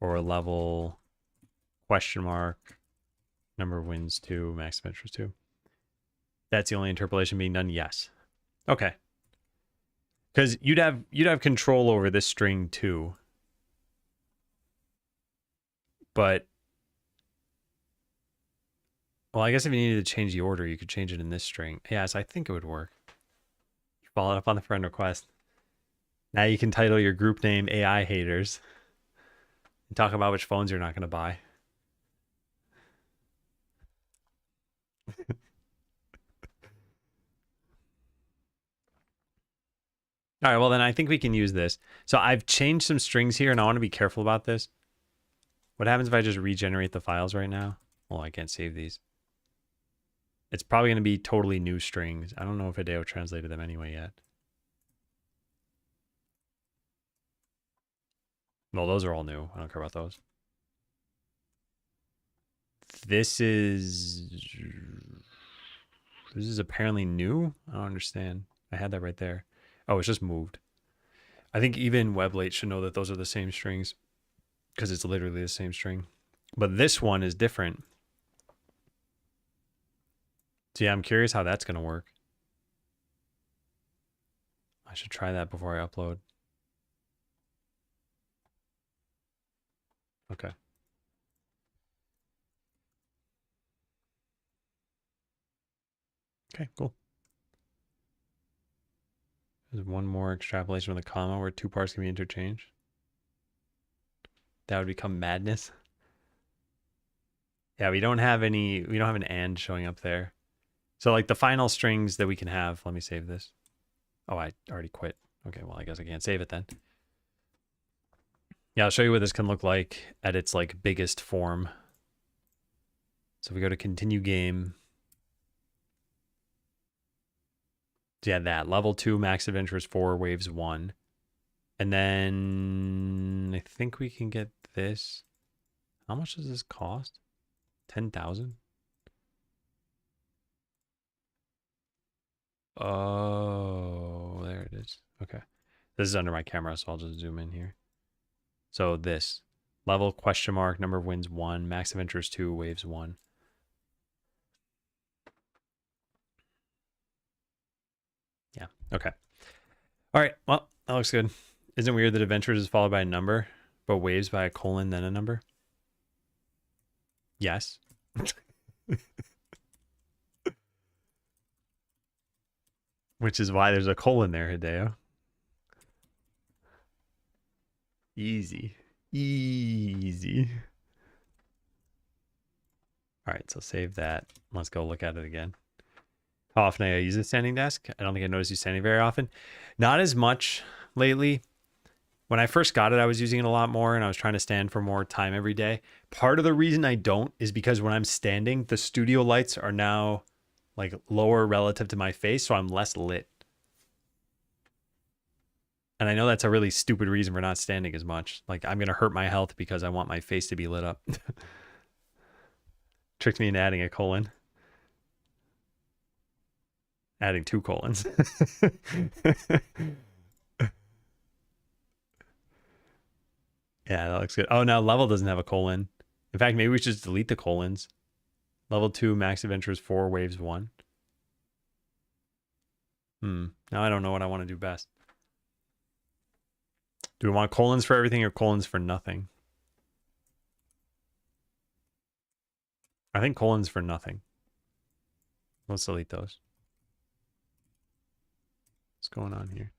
or level question mark, number of wins 2, max adventurers 2. That's the only interpolation being done? Yes. Okay. Because you'd have control over this string too. But, well, I guess if you needed to change the order, you could change it in this string. Yes, I think it would work. You followed up on the friend request. Now you can title your group name AI Haters and talk about which phones you're not going to buy. All right, well, then I think we can use this. So I've changed some strings here, and I want to be careful about this. What happens if I just regenerate the files right now? Well, I can't save these. It's probably going to be totally new strings. I don't know if Hideo translated them anyway yet. Well, those are all new. I don't care about those. This is apparently new? I don't understand. I had that right there. Oh, it's just moved. I think even Weblate should know that those are the same strings because it's literally the same string. But this one is different. So yeah, I'm curious how that's going to work. I should try that before I upload. Okay. Okay, cool. There's one more extrapolation with a comma where 2 parts can be interchanged. That would become madness. Yeah, we don't have an and showing up there. So like the final strings that we can have, let me save this. Oh, I already quit. Okay, well, I guess I can't save it then. Yeah, I'll show you what this can look like at its like biggest form. So if we go to continue game. So yeah, that level 2 max adventures 4 waves 1. And then I think we can get this. How much does this cost? 10,000? Oh, there it is. Okay. This is under my camera, so I'll just zoom in here. So this level question mark, number of wins 1, max adventures 2, waves 1. Yeah. Okay. All right. Well, that looks good. Isn't it weird that adventures is followed by a number, but waves by a colon then a number? Yes. Which is why there's a colon there, Hideo. Easy. Easy. All right, so save that. Let's go look at it again. How often I use a standing desk? I don't think I notice you standing very often. Not as much lately. When I first got it, I was using it a lot more and I was trying to stand for more time every day. Part of the reason I don't is because when I'm standing, the studio lights are now like lower relative to my face, so I'm less lit. And I know that's a really stupid reason for not standing as much. Like, I'm going to hurt my health because I want my face to be lit up. Tricked me into adding a colon. Adding 2 colons. Yeah, that looks good. Oh, now level doesn't have a colon. In fact, maybe we should just delete the colons. Level 2, max adventures 4, waves 1. Now I don't know what I want to do best. Do we want colons for everything or colons for nothing? I think colons for nothing. Let's delete those. What's going on here?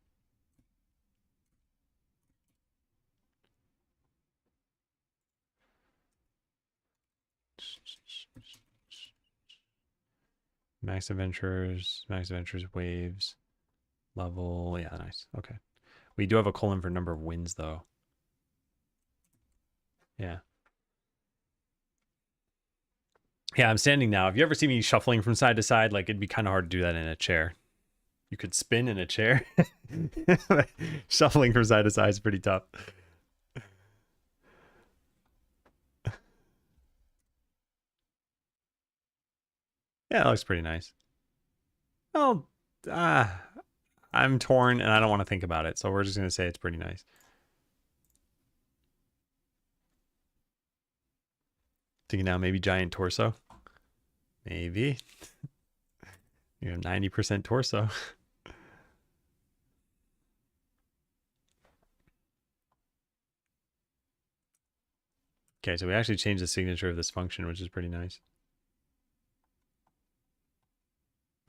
Max adventures, waves, level. Yeah, nice. Okay. We do have a colon for number of wins, though. Yeah. Yeah, I'm standing now. If you ever see me shuffling from side to side, like, it'd be kind of hard to do that in a chair. You could spin in a chair. Shuffling from side to side is pretty tough. Yeah, that looks pretty nice. Well, I'm torn and I don't want to think about it, so we're just going to say it's pretty nice. Thinking now maybe giant torso. Maybe. You have 90% torso. Okay, so we actually changed the signature of this function, which is pretty nice.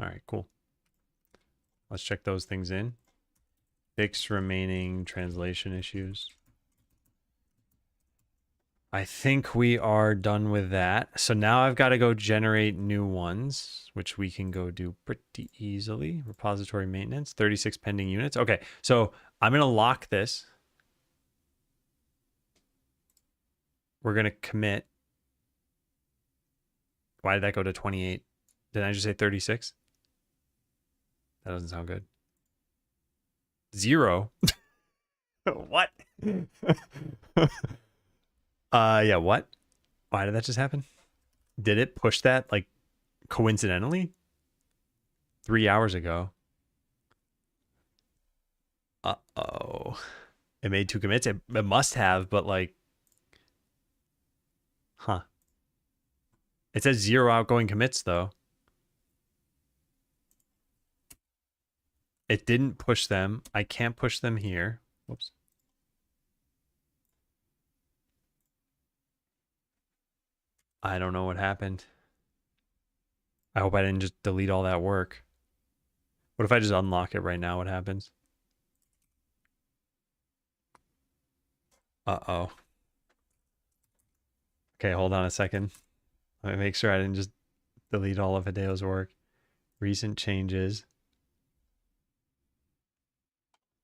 All right, cool. Let's check those things in. Fix remaining translation issues. I think we are done with that. So now I've got to go generate new ones, which we can go do pretty easily. Repository maintenance, 36 pending units. Okay, so I'm going to lock this. We're going to commit. Why did that go to 28? Did I just say 36? That doesn't sound good. 0. What? Yeah, what? Why did that just happen? Did it push that, like, coincidentally? 3 hours ago. Uh-oh. It made 2 commits? It must have, but, like... Huh. It says 0 outgoing commits, though. It didn't push them. I can't push them here. Whoops. I don't know what happened. I hope I didn't just delete all that work. What if I just unlock it right now? What happens? Uh-oh. Okay, hold on a second. Let me make sure I didn't just delete all of Hideo's work. Recent changes.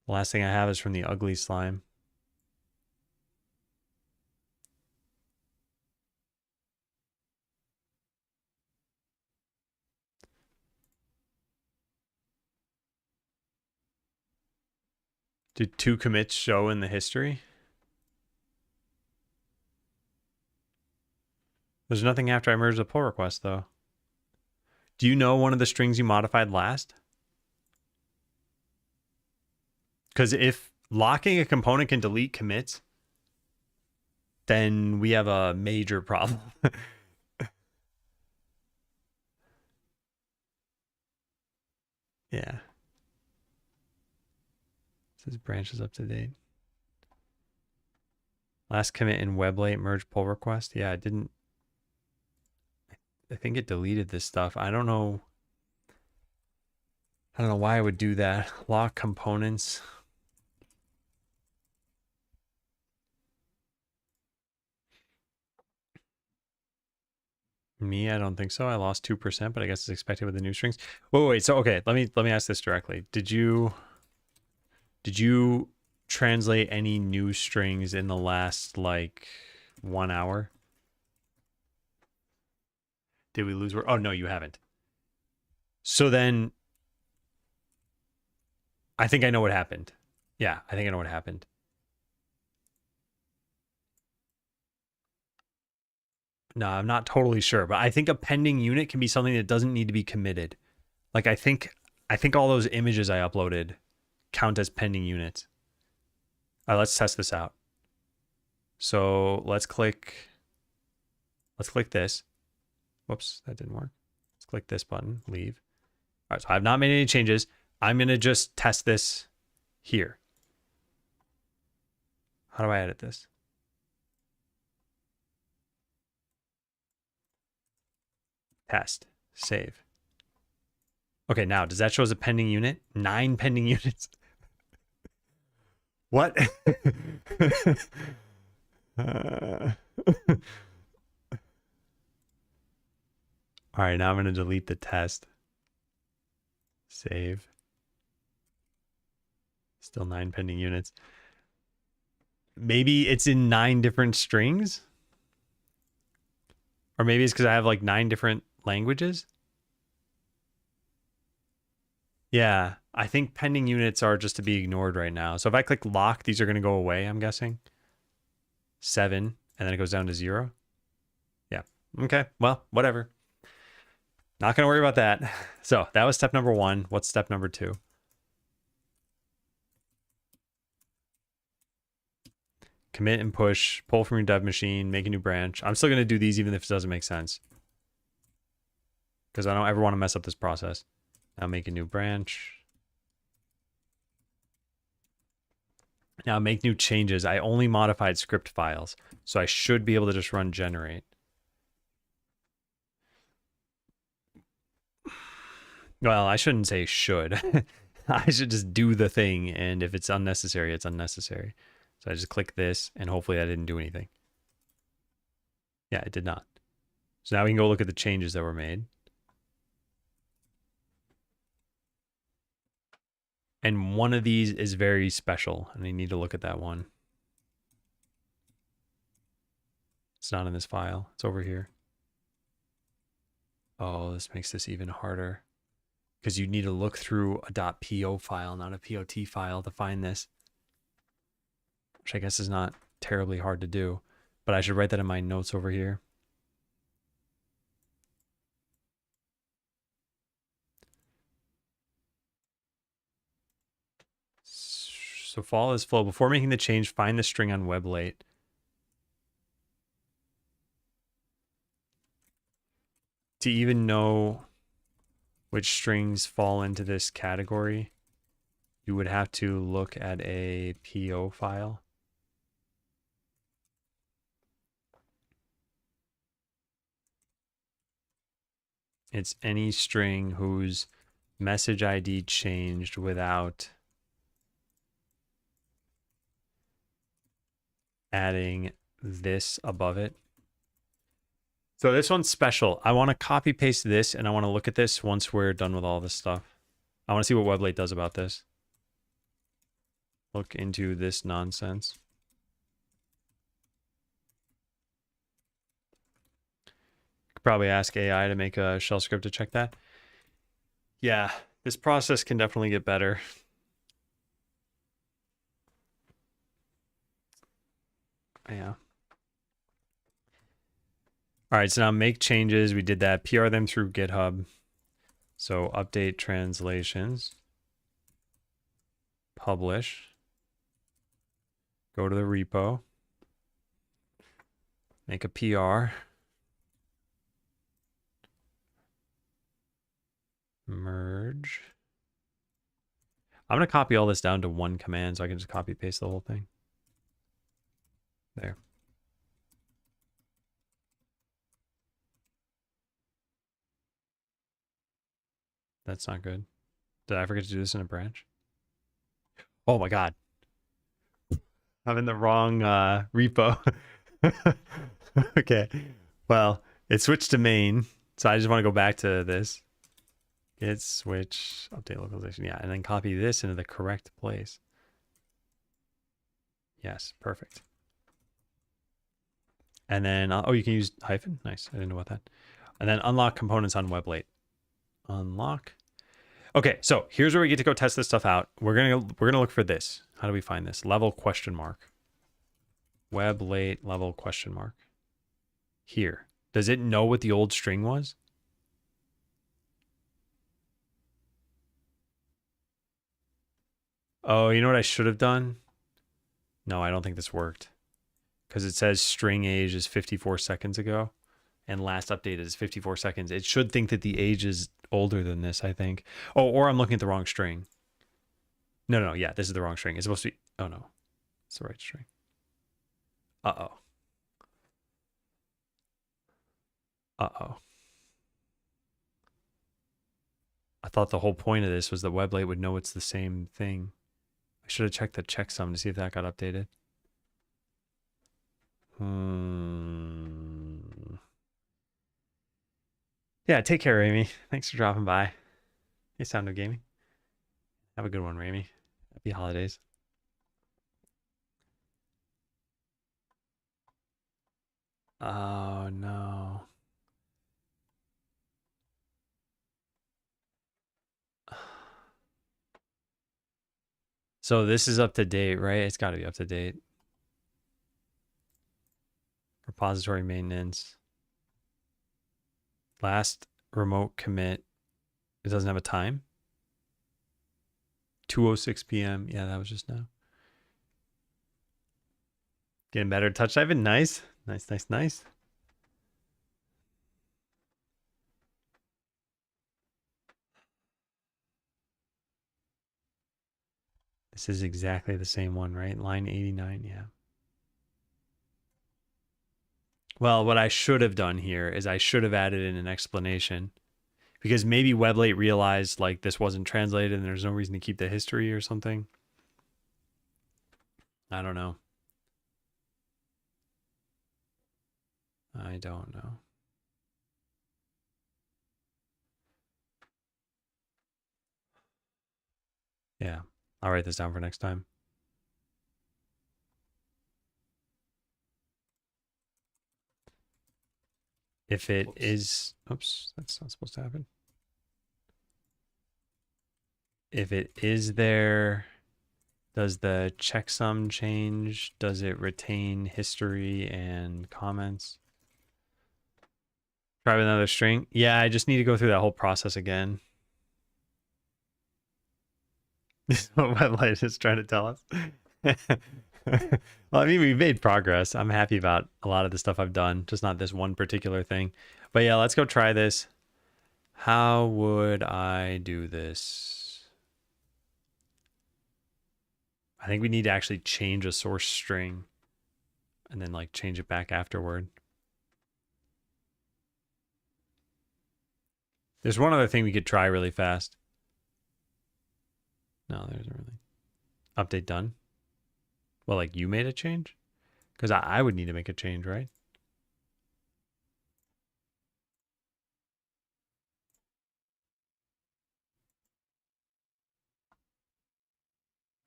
The last thing I have is from the ugly slime. Did 2 commits show in the history? There's nothing after I merged the pull request, though. Do you know one of the strings you modified last? Because if locking a component can delete commits, then we have a major problem. Yeah. Says branch is up to date. Last commit in weblate merge pull request. Yeah, it didn't. I think it deleted this stuff. I don't know. I don't know why I would do that. Lock components. Me, I don't think so. I lost 2%, but I guess it's expected with the new strings. Wait. So okay, let me ask this directly. Did you translate any new strings in the last like 1 hour? Did we lose word? Oh no, you haven't. So then I think I know what happened. Yeah, I think I know what happened. No, I'm not totally sure, but I think a pending unit can be something that doesn't need to be committed. Like I think all those images I uploaded count as pending units. All right, let's test this out. So let's click this. Whoops, that didn't work. Let's click this button, leave. All right, so I've not made any changes. I'm gonna just test this here. How do I edit this? Test, save. Okay, now does that show as a pending unit? 9 pending units. What? All right, now I'm going to delete the test. Save. Still 9 pending units. Maybe it's in 9 different strings? Or maybe it's because I have like 9 different languages? Yeah, I think pending units are just to be ignored right now. So if I click lock, these are going to go away, I'm guessing. 7, and then it goes down to 0. Yeah, okay, well, whatever. Not going to worry about that. So that was step number 1. What's step number 2? Commit and push, pull from your dev machine, make a new branch. I'm still going to do these even if it doesn't make sense, because I don't ever want to mess up this process. Now make a new branch. Now make new changes. I only modified script files, so I should be able to just run generate. Well, I shouldn't say should. I should just do the thing, and if it's unnecessary, it's unnecessary. So I just click this, and hopefully that didn't do anything. Yeah, it did not. So now we can go look at the changes that were made. And one of these is very special, and I need to look at that one. It's not in this file. It's over here. Oh, this makes this even harder, because you need to look through a .po file, not a .pot file, to find this, which I guess is not terribly hard to do, but I should write that in my notes over here. So follow this flow. Before making the change, find the string on weblate. To even know which strings fall into this category, you would have to look at a PO file. It's any string whose message ID changed without adding this above it. So this one's special. I want to copy paste this, and I want to look at this once we're done with all this stuff. I want to see what weblate does about this. Look into this nonsense. Could probably ask AI to make a shell script to check that. Yeah, this process can definitely get better. Yeah. All right, so now make changes. We did that. PR them through GitHub. So update translations. Publish. Go to the repo. Make a PR. Merge. I'm going to copy all this down to one command so I can just copy paste the whole thing. There. That's not good. Did I forget to do this in a branch? Oh my God. I'm in the wrong repo. Okay. Well, it switched to main. So I just want to go back to this. Git switch, update localization. Yeah, and then copy this into the correct place. Yes, perfect. And then, oh, you can use hyphen. Nice. I didn't know about that. And then unlock components on WebLate. Unlock. Okay, so here's where we get to go test this stuff out. We're gonna look for this. How do we find this? Level question mark. WebLate level question mark. Here. Does it know what the old string was? Oh, you know what I should have done? No, I don't think this worked. Because it says string age is 54 seconds ago. And last update is 54 seconds. It should think that the age is older than this, I think. Oh, or I'm looking at the wrong string. No, yeah, this is the wrong string. It's supposed to be... Oh, no. It's the right string. Uh-oh. Uh-oh. I thought the whole point of this was that WebLate would know it's the same thing. I should have checked the checksum to see if that got updated. Yeah, take care, Amy. Thanks for dropping by. Hey, Sound of Gaming. Have a good one, Ramy. Happy holidays. Oh, no. So this is up to date, right? It's got to be up to date. Repository maintenance. Last remote commit. It doesn't have a time. 2:06 p.m. Yeah, that was just now. Getting better at touch typing. Nice. Nice. This is exactly the same one, right? Line 89, yeah. Well, what I should have done here is I should have added in an explanation, because maybe WebLate realized like this wasn't translated and there's no reason to keep the history or something. I don't know. I don't know. Yeah, I'll write this down for next time. If it is, oops, that's not supposed to happen. If it is there, does the checksum change? Does it retain history and comments? Try with another string. Yeah, I just need to go through that whole process again. This is what WebLate is trying to tell us. Well, I mean, we've made progress. I'm happy about a lot of the stuff I've done, just not this one particular thing. But yeah, let's go try this. How would I do this? I think we need to actually change a source string and then like change it back afterward. There's one other thing we could try really fast. No, there isn't really. Update done. Well, like you made a change? Because I would need to make a change, right?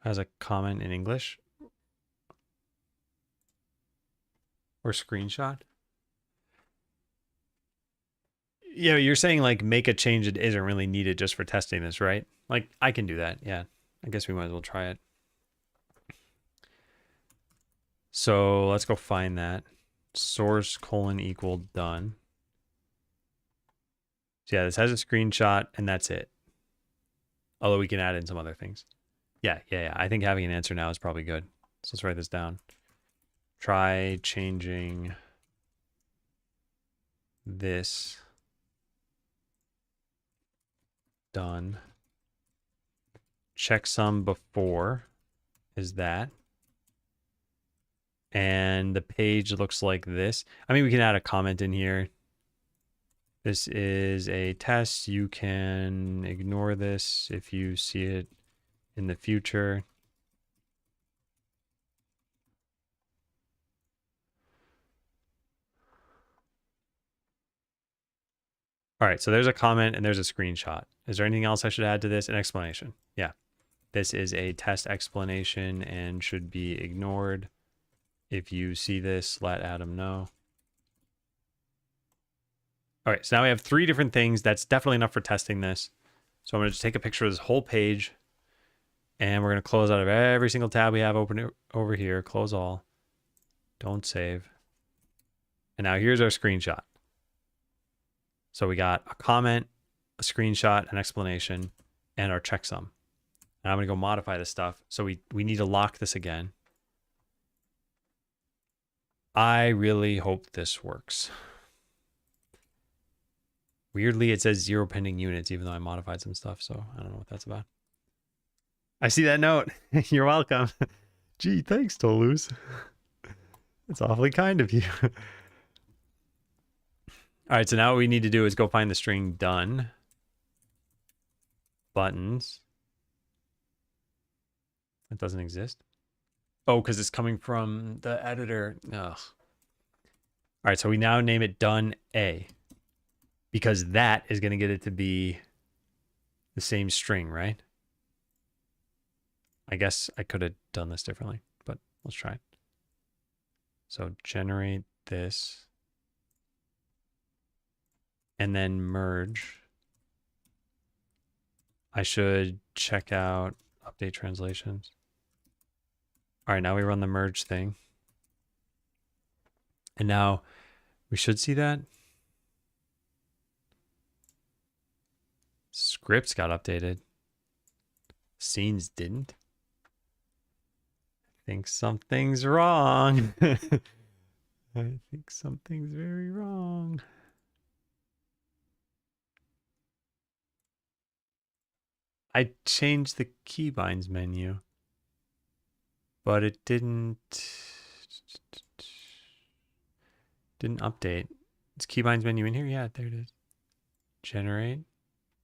As a comment in English? Or screenshot? Yeah, you're saying like make a change that isn't really needed just for testing this, right? Like I can do that. Yeah, I guess we might as well try it. So let's go find that. Source : equal done. So yeah, this has a screenshot and that's it. Although we can add in some other things. Yeah. I think having an answer now is probably good. So let's write this down. Try changing this. Done. Checksum before is that. And the page looks like this. I mean, we can add a comment in here. This is a test. You can ignore this if you see it in the future. All right, so there's a comment and there's a screenshot. Is there anything else I should add to this? An explanation. Yeah. This is a test explanation and should be ignored. If you see this, let Adam know. All right, so now we have 3 different things. That's definitely enough for testing this. So I'm going to just take a picture of this whole page, and we're going to close out of every single tab we have open over here. Close all. Don't save. And now here's our screenshot. So we got a comment, a screenshot, an explanation, and our checksum. And I'm going to go modify this stuff. So we need to lock this again. I really hope this works. Weirdly, it says 0 pending units, even though I modified some stuff. So I don't know what that's about. I see that note. You're welcome. Gee, thanks, Tolus. It's awfully kind of you. All right, so now what we need to do is go find the string done. Buttons. It doesn't exist. Oh, because it's coming from the editor. Ugh. All right, so we now name it done A. Because that is going to get it to be the same string, right? I guess I could have done this differently, but let's try it. So generate this. And then merge. I should check out update translations. All right, now we run the merge thing. And now we should see that. Scripts got updated. Scenes didn't. I think something's wrong. I think something's very wrong. I changed the keybinds menu, but it didn't update. Is keybinds menu in here? Yeah, there it is. Generate.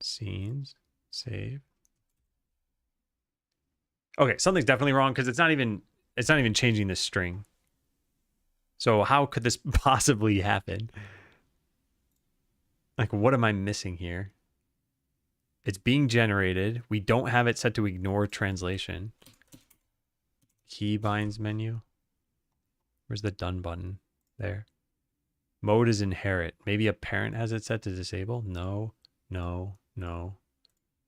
Scenes, save. Okay, something's definitely wrong because it's not even changing this string. So how could this possibly happen? Like, what am I missing here? It's being generated. We don't have it set to ignore translation. Keybinds menu. Where's the done button? There. Mode is inherit. Maybe a parent has it set to disable. No, no, no,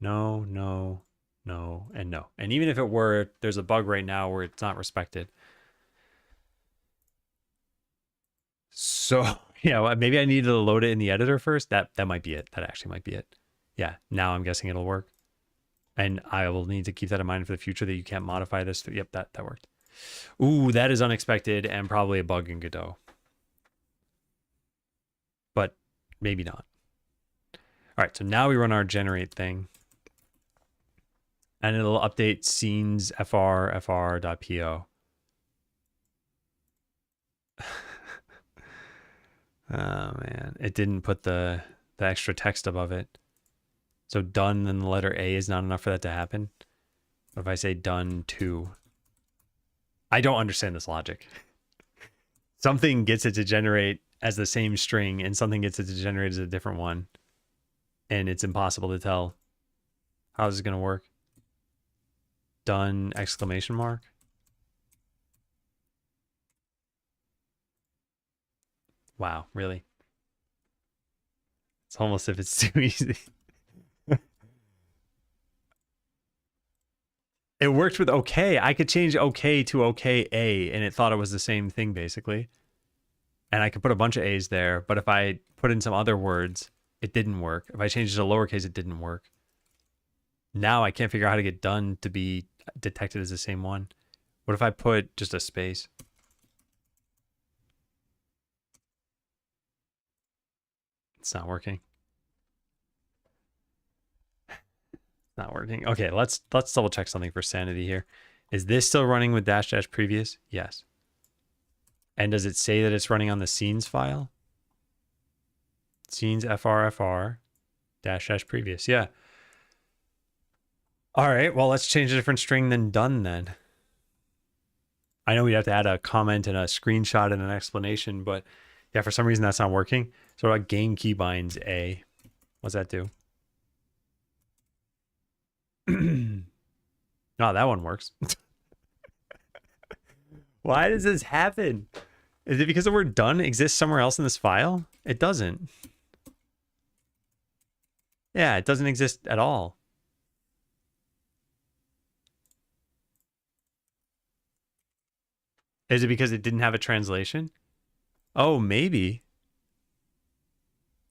no, no, no, and no. And even if it were, there's a bug right now where it's not respected. So yeah, maybe I needed to load it in the editor first. That might be it. That actually might be it. Yeah, now I'm guessing it'll work. And I will need to keep that in mind for the future that you can't modify this. Yep, that worked. Ooh, that is unexpected and probably a bug in Godot. But maybe not. All right, so now we run our generate thing. And it'll update scenes fr.po. Oh man, it didn't put the extra text above it. So done and the letter A is not enough for that to happen. What if I say done to? I don't understand this logic. Something gets it to generate as the same string and something gets it to generate as a different one. And it's impossible to tell how this is going to work. Done exclamation mark. Wow, really? It's almost if it's too easy. It worked with okay. I could change okay to okay A, and it thought it was the same thing, basically. And I could put a bunch of A's there, but if I put in some other words, it didn't work. If I changed it to lowercase, it didn't work. Now I can't figure out how to get done to be detected as the same one. What if I put just a space? It's not working. It's not working. Okay, let's double check something for sanity here. Is this still running with dash dash previous? Yes. And does it say that it's running on the scenes file? Scenes frfr dash dash previous. Yeah. All right, well, let's change a different string than done then. I know we'd have to add a comment and a screenshot and an explanation, but yeah, for some reason that's not working. So what about game keybinds A? What's that do? No, that one works. Why does this happen? Is it because the word done exists somewhere else in this file? It doesn't. Yeah, it doesn't exist at all. Is it because it didn't have a translation? Oh, maybe.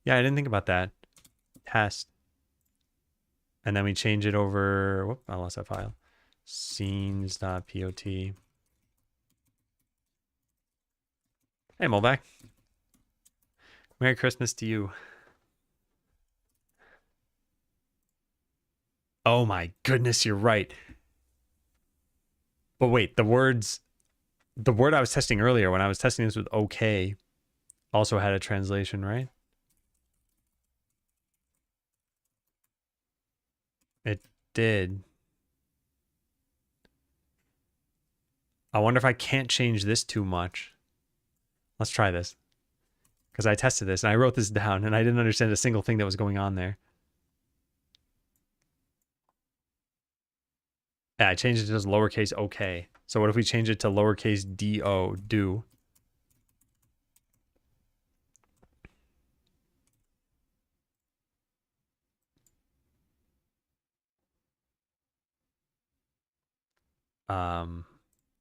Yeah, I didn't think about that. Test. And then we change it over. Whoop, I lost that file. Scenes.pot. Hey, Molback. Merry Christmas to you. Oh my goodness, you're right. But wait, the word I was testing earlier when I was testing this with OK also had a translation, right? It did. I wonder if I can't change this too much. Let's try this. Because I tested this and I wrote this down and I didn't understand a single thing that was going on there. Yeah, I changed it to just lowercase OK. So what if we change it to lowercase do, do?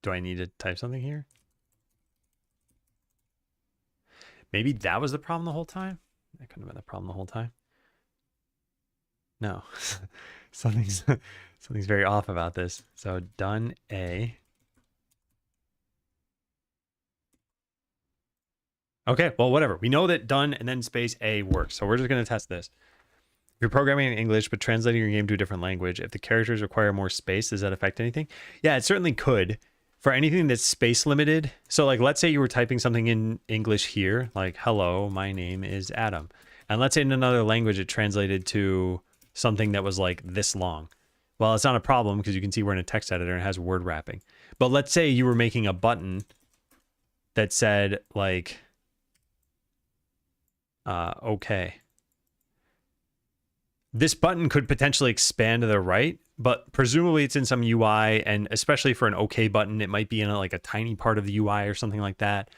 Do I need to type something here? Maybe that was the problem the whole time? That couldn't have been the problem the whole time. No. something's very off about this. So done A. Okay, well, whatever. We know that done and then space A works. So we're just going to test this. If you're programming in English but translating your game to a different language, if the characters require more space, does that affect anything? Yeah, it certainly could. For anything that's space limited. So like, let's say you were typing something in English here, like, hello, my name is Adam. And let's say in another language, it translated to something that was like this long. Well, it's not a problem because you can see we're in a text editor and it has word wrapping. But let's say you were making a button that said like, okay. This button could potentially expand to the right, but presumably it's in some UI, and especially for an OK button, it might be in like a tiny part of the UI or something like that.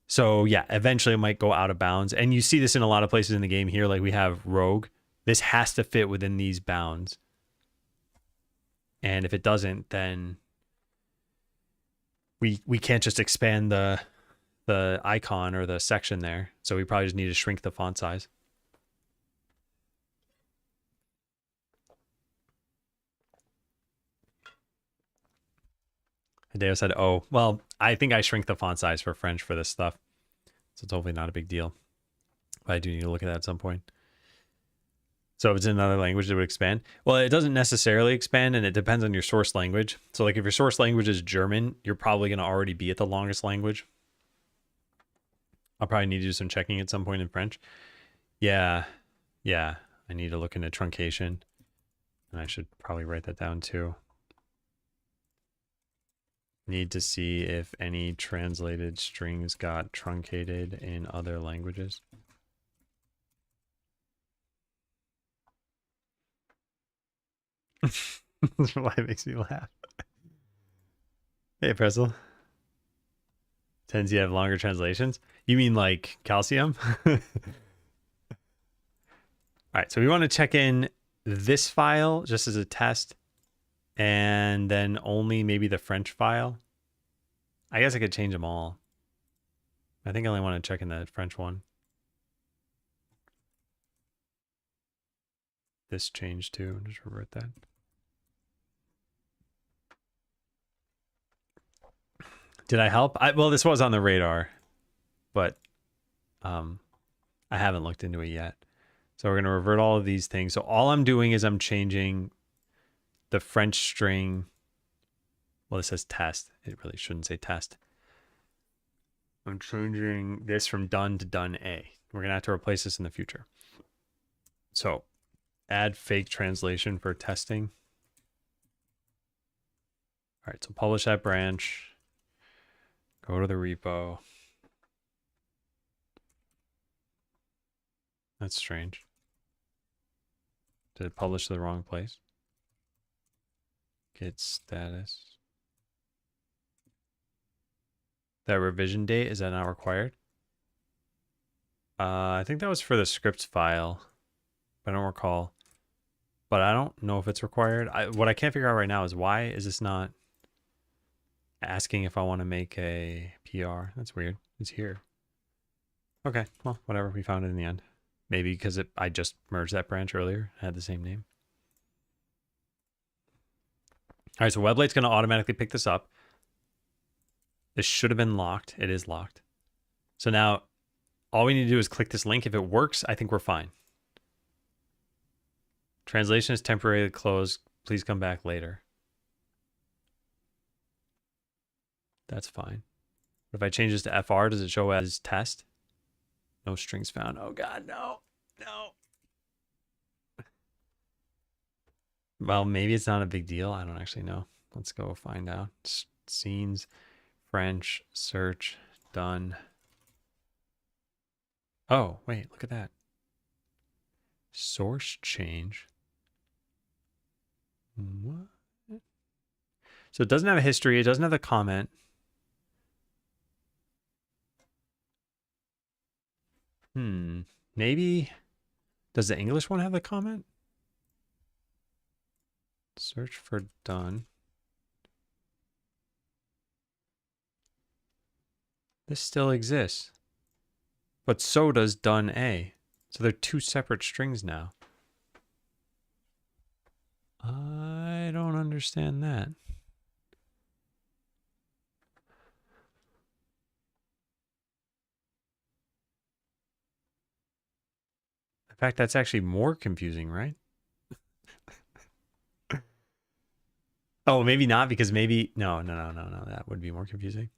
So yeah, eventually it might go out of bounds. And you see this in a lot of places in the game here, like we have Rogue. This has to fit within these bounds. And if it doesn't, then we can't just expand the icon or the section there. So we probably just need to shrink the font size. Hideo said, oh, well, I think I shrink the font size for French for this stuff. So it's hopefully not a big deal. But I do need to look at that at some point. So if it's in another language, it would expand. Well, it doesn't necessarily expand, and it depends on your source language. So like if your source language is German, you're probably going to already be at the longest language. I'll probably need to do some checking at some point in French. Yeah. Yeah. I need to look into truncation. And I should probably write that down too. Need to see if any translated strings got truncated in other languages. Why it makes me laugh. Hey, Pretzel. Tends to have longer translations. You mean like calcium? All right, so we want to check in this file just as a test, and then only maybe the French file. I guess I could change them all. I think I only want to check in the French one. This changed too. Just revert that. Did I help? Well, this was on the radar, but I haven't looked into it yet. So we're going to revert all of these things. So all I'm doing is I'm changing the French string. Well, it says test. It really shouldn't say test. I'm changing this from done to done A. We're going to have to replace this in the future. So add fake translation for testing. All right, so publish that branch. Go to the repo. That's strange. Did it publish to the wrong place? Git status. That revision date, is that not required? I think that was for the scripts file, but I don't recall. But I don't know if it's required. What I can't figure out right now is why is this not asking if I want to make a PR? That's weird. It's here. Okay, well, whatever. We found it in the end. Maybe because I just merged that branch earlier. It had the same name. All right, so Weblite's going to automatically pick this up. This should have been locked. It is locked. So now all we need to do is click this link. If it works, I think we're fine. Translation is temporarily closed. Please come back later. That's fine. But if I change this to FR, does it show as test? No strings found. Oh God, no, no. Well, maybe it's not a big deal. I don't actually know. Let's go find out. Scenes, French, search, done. Oh, wait, look at that. Source change. What? So it doesn't have a history. It doesn't have the comment. Maybe. Does the English one have the comment? Search for done. This still exists. But so does done A. So they're two separate strings now. I don't understand that. In fact, that's actually more confusing, right? Oh, maybe not, because maybe... No. That would be more confusing.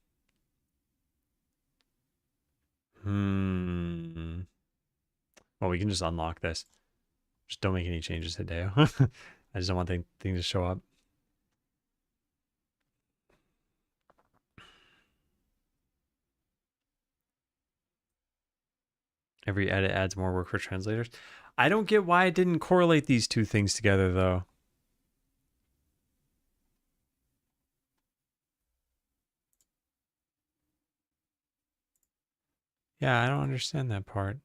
Well, we can just unlock this. Just don't make any changes, Hideo. I just don't want things to show up. Every edit adds more work for translators. I don't get why it didn't correlate these two things together, though. Yeah, I don't understand that part.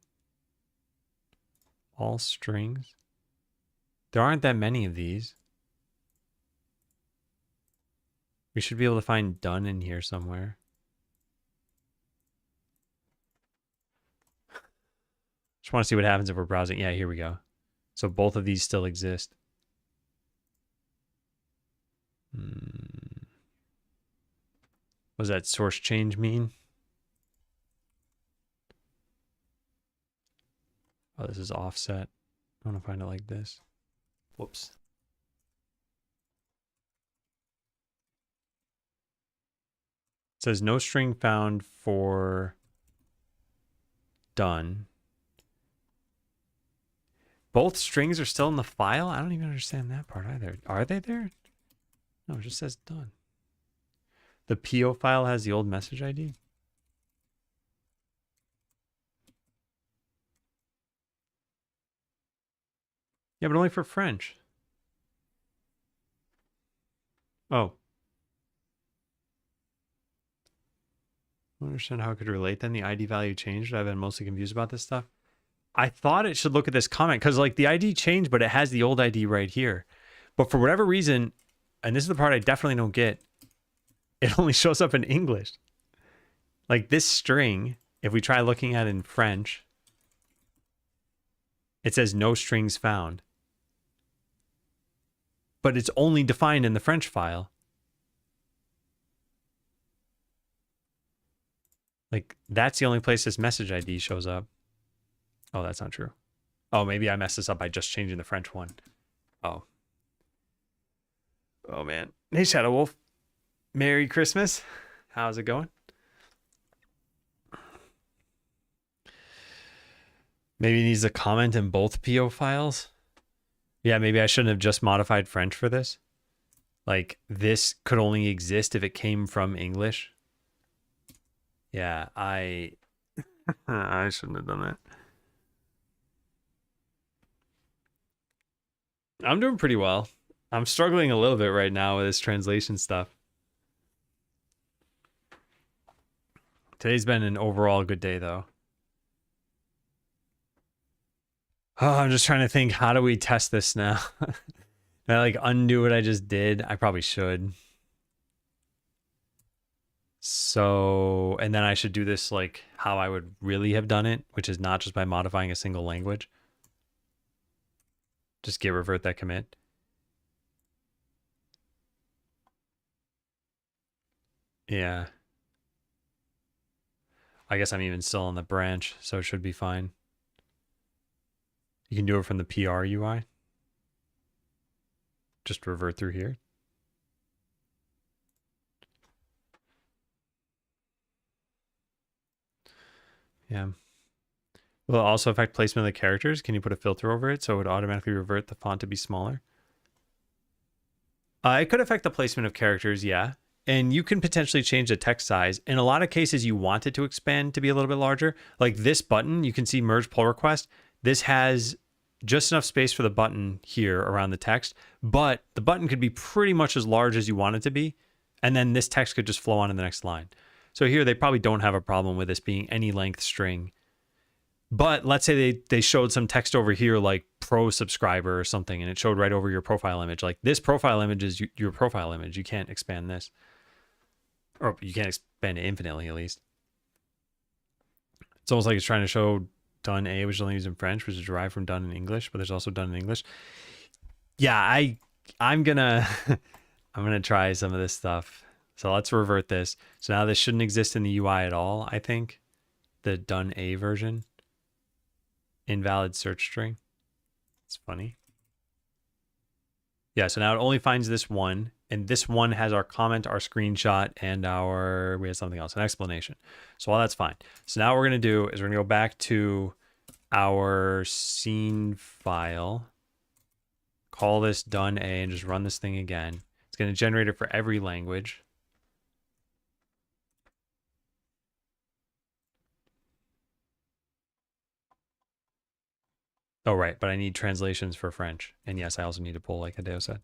All strings. There aren't that many of these. We should be able to find done in here somewhere. Just want to see what happens if we're browsing. Yeah, here we go. So both of these still exist. What does that source change mean? Oh, this is offset. I want to find it like this. Whoops. It says no string found for done. Both strings are still in the file? I don't even understand that part either. Are they there? No, it just says done. The PO file has the old message ID? Yeah, but only for French. Oh. I don't understand how it could relate then. The ID value changed. I've been mostly confused about this stuff. I thought it should look at this comment because like the ID changed, but it has the old ID right here. But for whatever reason, and this is the part I definitely don't get, it only shows up in English. Like this string, if we try looking at it in French, it says no strings found. But it's only defined in the French file. Like, that's the only place this message ID shows up. Oh, that's not true. Oh, maybe I messed this up by just changing the French one. Oh. Oh, man. Hey, Shadow Wolf. Merry Christmas. How's it going? Maybe it needs a comment in both PO files. Yeah, maybe I shouldn't have just modified French for this. Like, this could only exist if it came from English. Yeah, I shouldn't have done that. I'm doing pretty well. I'm struggling a little bit right now with this translation stuff. Today's been an overall good day, though. Oh, I'm just trying to think, how do we test this now? Can I like undo what I just did? I probably should. So, and then I should do this like how I would really have done it, which is not just by modifying a single language. Just git revert that commit. Yeah. I guess I'm even still on the branch, so it should be fine. You can do it from the PR UI. Just revert through here. Yeah. Will it also affect placement of the characters? Can you put a filter over it so it would automatically revert the font to be smaller? It could affect the placement of characters, yeah. And you can potentially change the text size. In a lot of cases, you want it to expand to be a little bit larger. Like this button, you can see merge pull request. This has just enough space for the button here around the text, but the button could be pretty much as large as you want it to be. And then this text could just flow on to the next line. So here they probably don't have a problem with this being any length string. But let's say they showed some text over here like pro subscriber or something, and it showed right over your profile image. Like this profile image is your profile image. You can't expand this. Or you can't expand it infinitely, at least. It's almost like it's trying to show done A, which is only used in French, which is derived from done in English, but there's also done in English. Yeah, I'm gonna I'm gonna try some of this stuff. So let's revert this. So now this shouldn't exist in the UI at all, I think. The done A version. Invalid search string. It's funny. Yeah, so now it only finds this one, and this one has our comment, our screenshot, and we have something else, an explanation. So all that's fine. So now what we're gonna do is we're gonna go back to our scene file, call this done A, and just run this thing again. It's gonna generate it for every language. Oh, right, but I need translations for French. And yes, I also need to pull, like Hideo said.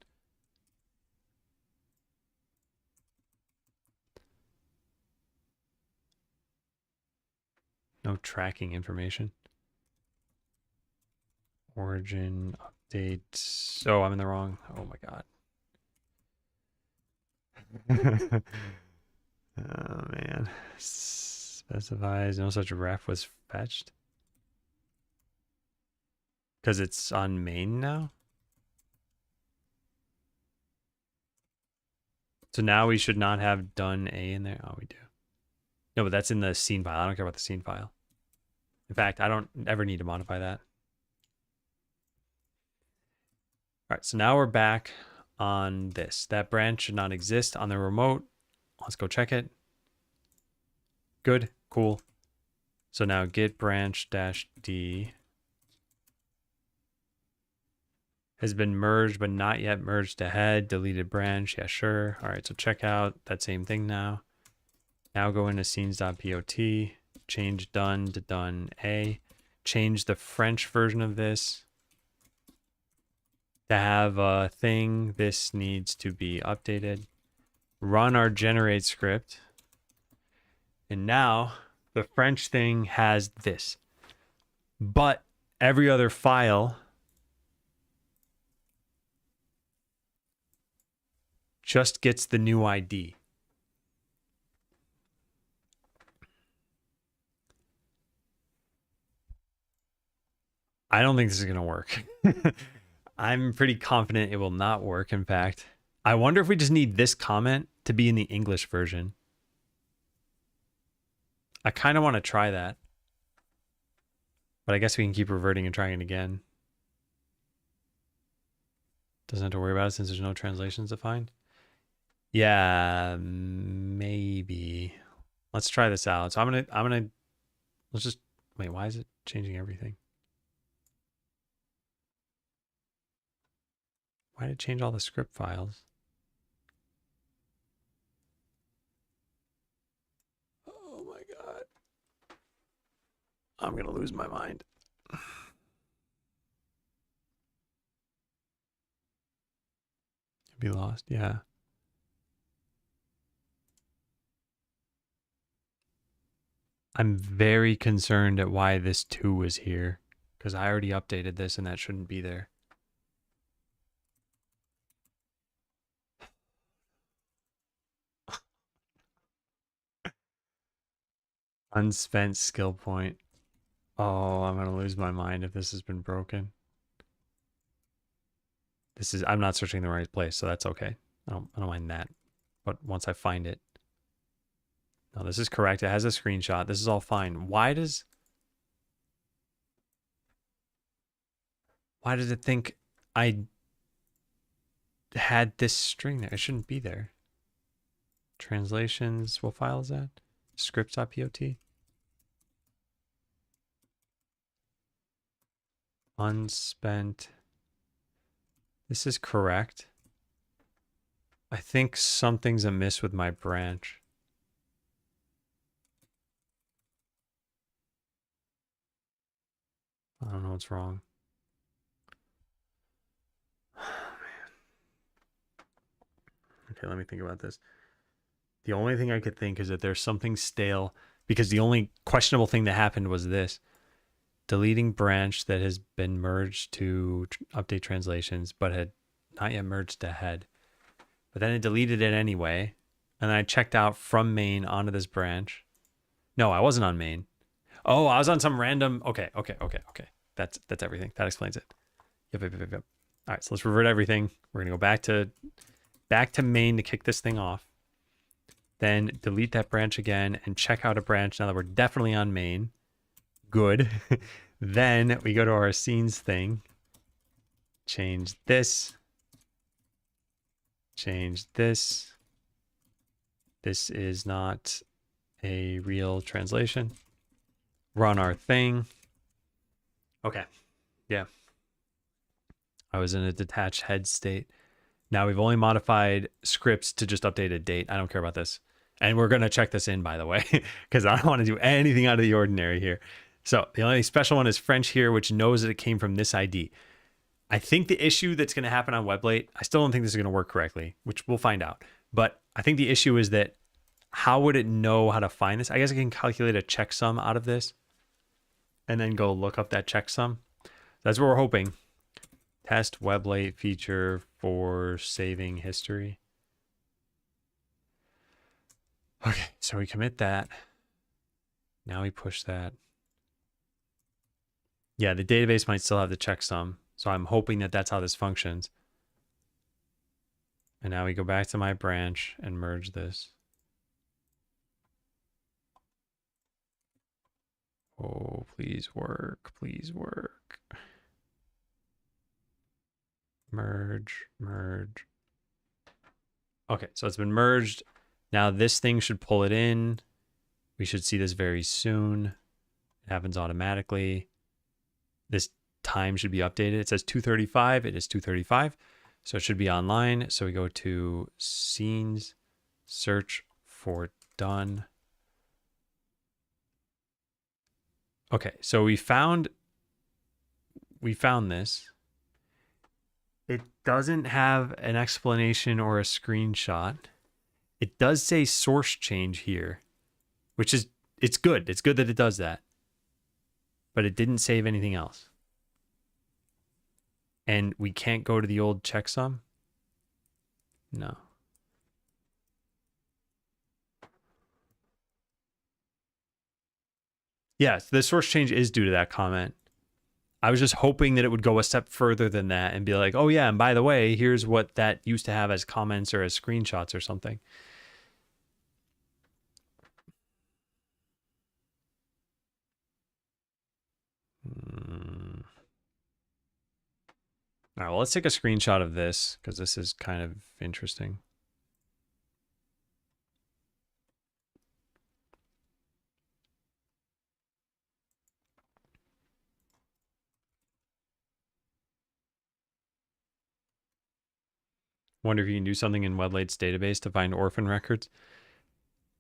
No tracking information. Origin update. Oh, I'm in the wrong. Oh my god. Oh man. Specifies no such ref was fetched. Because it's on main now? So now we should not have done A in there. Oh, we do. No, but that's in the scene file. I don't care about the scene file. In fact, I don't ever need to modify that. All right, so now we're back on this. That branch should not exist on the remote. Let's go check it. Good, cool. So now git branch -d has been merged, but not yet merged to head. Deleted branch, yeah, sure. All right, so check out that same thing now. Now go into scenes.pot, change done to done A, change the French version of this to have a thing. This needs to be updated. Run our generate script. And now the French thing has this. But every other file just gets the new ID. I don't think this is going to work. I'm pretty confident it will not work, in fact. I wonder if we just need this comment to be in the English version. I kind of want to try that. But I guess we can keep reverting and trying it again. Doesn't have to worry about it since there's no translations to find. Yeah, maybe. Let's try this out. So let's just, wait, why is it changing everything? Why did it change all the script files? Oh my God. I'm going to lose my mind. Be lost, yeah. I'm very concerned at why this 2 is here, because I already updated this and that shouldn't be there. Unspent skill point. Oh, I'm gonna lose my mind if this has been broken. I'm not searching the right place, so that's okay. I don't mind that. But once I find it. No, this is correct. It has a screenshot. This is all fine. Why does it think I had this string there? It shouldn't be there. Translations, what file is that? Scripts.pot. Unspent. This is correct. I think something's amiss with my branch. I don't know what's wrong. Oh, man. Okay, let me think about this. The only thing I could think is that there's something stale, because the only questionable thing that happened was this. Deleting branch that has been merged to update translations, but had not yet merged to head. But then it deleted it anyway. And I checked out from main onto this branch. No, I wasn't on main. Oh, I was on some random. Okay. That's everything. That explains it. Yep. All right, so let's revert everything. We're gonna go back to main to kick this thing off. Then delete that branch again and check out a branch now that we're definitely on main. Good. Then we go to our scenes thing. Change this. Change this. This is not a real translation. Run our thing. Okay. Yeah. I was in a detached head state. Now we've only modified scripts to just update a date. I don't care about this. And we're going to check this in, by the way, because I don't want to do anything out of the ordinary here. So the only special one is French here, which knows that it came from this ID. I think the issue that's going to happen on Weblate, I still don't think this is going to work correctly, which we'll find out. But I think the issue is that how would it know how to find this? I guess I can calculate a checksum out of this and then go look up that checksum. That's what we're hoping. Test Weblate feature for saving history. Okay, so we commit that. Now we push that. Yeah, the database might still have the checksum. So I'm hoping that that's how this functions. And now we go back to my branch and merge this. Oh, please work. Please work. Merge. Okay, so it's been merged. Now this thing should pull it in. We should see this very soon. It happens automatically. This time should be updated. It says 2:35. It is 2:35. So it should be online. So we go to scenes, search for done. Okay, so we found this. It doesn't have an explanation or a screenshot. It does say source change here, which is, it's good. It's good that it does that. But it didn't save anything else. And we can't go to the old checksum? No. Yes, the source change is due to that comment. I was just hoping that it would go a step further than that and be like, oh yeah, and by the way, here's what that used to have as comments or as screenshots or something. All right, well, let's take a screenshot of this because this is kind of interesting. Wonder if you can do something in Weblate's database to find orphan records.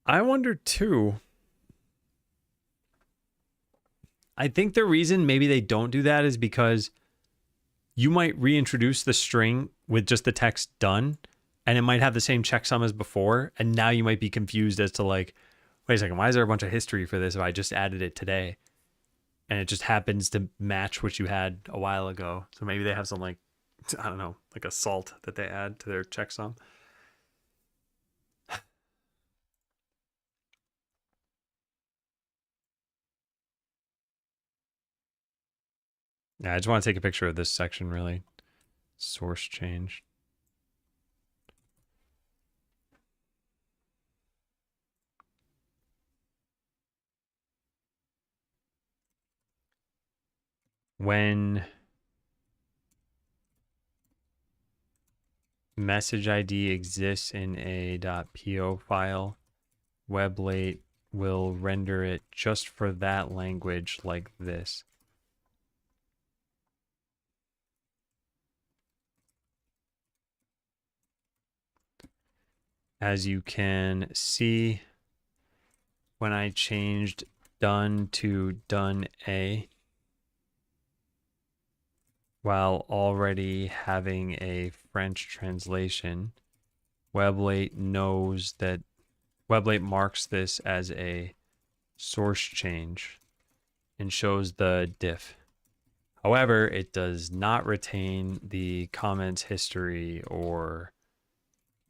I wonder too. I think the reason maybe they don't do that is because you might reintroduce the string with just the text done, and it might have the same checksum as before, and now you might be confused as to like, wait a second, why is there a bunch of history for this if I just added it today? And it just happens to match what you had a while ago. So maybe they have some like, I don't know, like a salt that they add to their checksum. Yeah, I just want to take a picture of this section really. Source change. When message ID exists in a .po file, Weblate will render it just for that language like this. As you can see, when I changed done to done A, while already having a French translation, Weblate knows that Weblate marks this as a source change and shows the diff. However, it does not retain the comments history or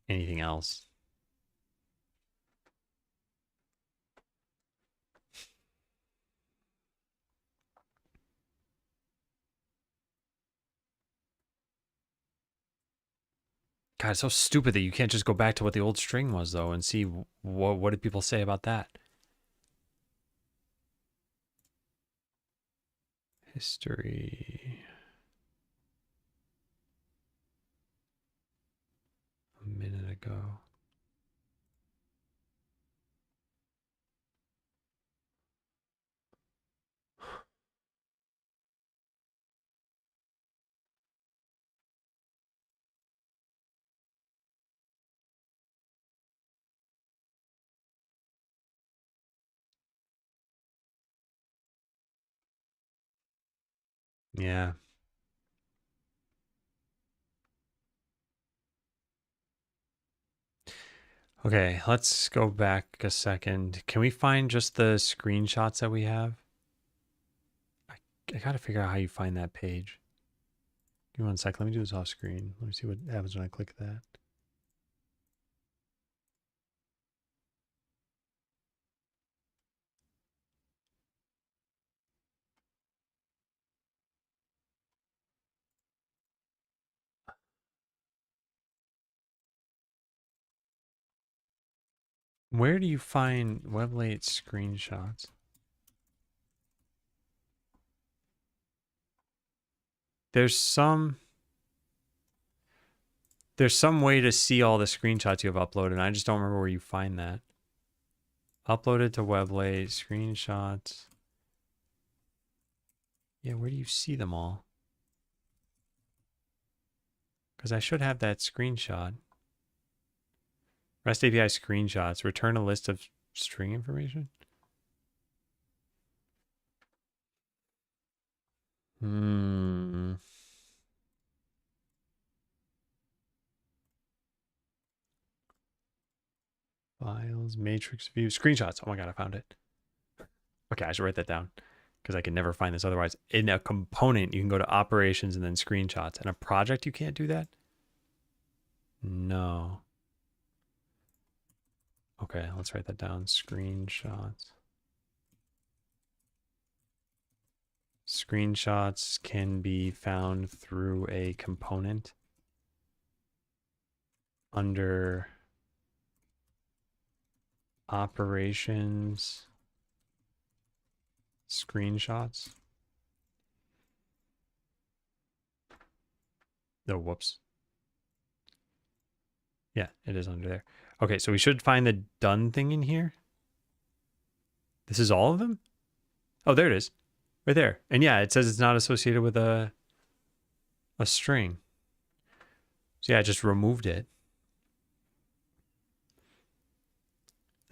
anything else. God, it's so stupid that you can't just go back to what the old string was, though, and see what did people say about that. History. A minute ago. Yeah. Okay, let's go back a second. Can we find just the screenshots that we have? I gotta figure out how you find that page. Give me 1 sec. Let me do this off screen. Let me see what happens when I click that. Where do you find Weblate screenshots? There's some way to see all the screenshots you have uploaded, and I just don't remember where you find that. Uploaded to Weblate, screenshots. Yeah, where do you see them all? Because I should have that screenshot. REST API screenshots. Return a list of string information. Files, matrix view, screenshots. Oh my God, I found it. Okay, I should write that down because I can never find this otherwise. In a component, you can go to operations and then screenshots. In a project, you can't do that? No. Okay, let's write that down. Screenshots. Screenshots can be found through a component under operations, screenshots. No, whoops. Yeah, it is under there. Okay, so we should find the done thing in here. This is all of them? Oh, there it is. Right there. And yeah, it says it's not associated with a string. So yeah, I just removed it.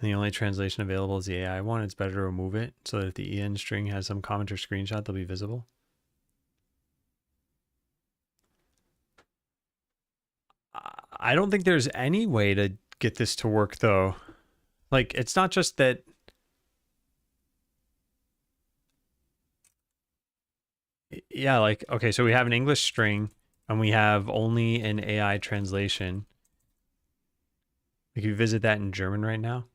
And the only translation available is the AI one. It's better to remove it so that if the EN string has some comment or screenshot, they'll be visible. I don't think there's any way to get this to work though. Like, it's not just that. Yeah, like, okay, so we have an English string and we have only an AI translation. Like, you visit that in German right now.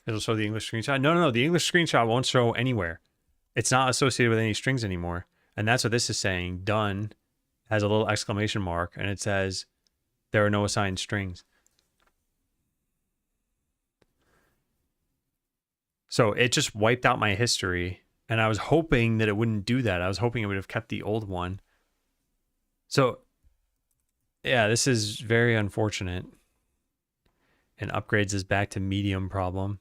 It'll show the English screenshot. No. The English screenshot won't show anywhere. It's not associated with any strings anymore. And that's what this is saying. Done has a little exclamation mark and it says there are no assigned strings. So it just wiped out my history. And I was hoping that it wouldn't do that. I was hoping it would have kept the old one. So yeah, this is very unfortunate. And upgrades is back to medium problem.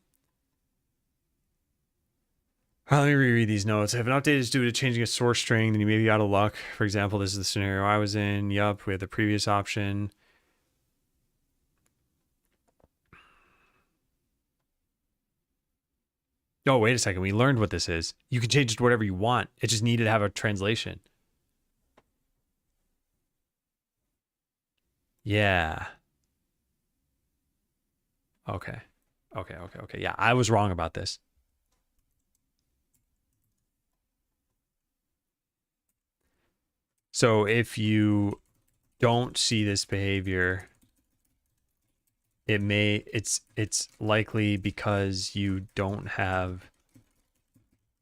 Let me reread these notes. If an update is due to changing a source string, then you may be out of luck. For example, this is the scenario I was in. Yup, we had the previous option. Oh, wait a second. We learned what this is. You can change it to whatever you want. It just needed to have a translation. Yeah. Okay. Yeah, I was wrong about this. So if you don't see this behavior, it's likely because you don't have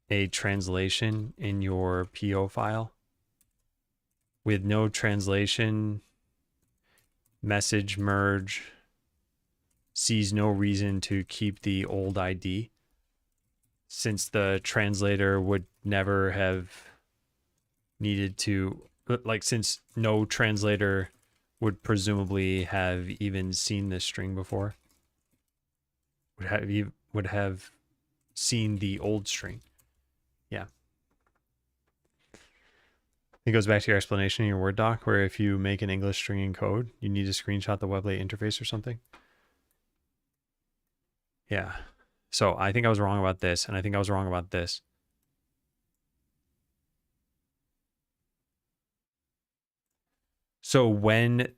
a translation in your PO file. With no translation, message merge sees no reason to keep the old ID, since the translator would never have needed to, like, since no translator would presumably have even seen this string before, would have seen the old string. Yeah. It goes back to your explanation in your Word doc, where if you make an English string in code, you need to screenshot the Weblate interface or something. Yeah. So I think I was wrong about this, and I think I was wrong about this. So when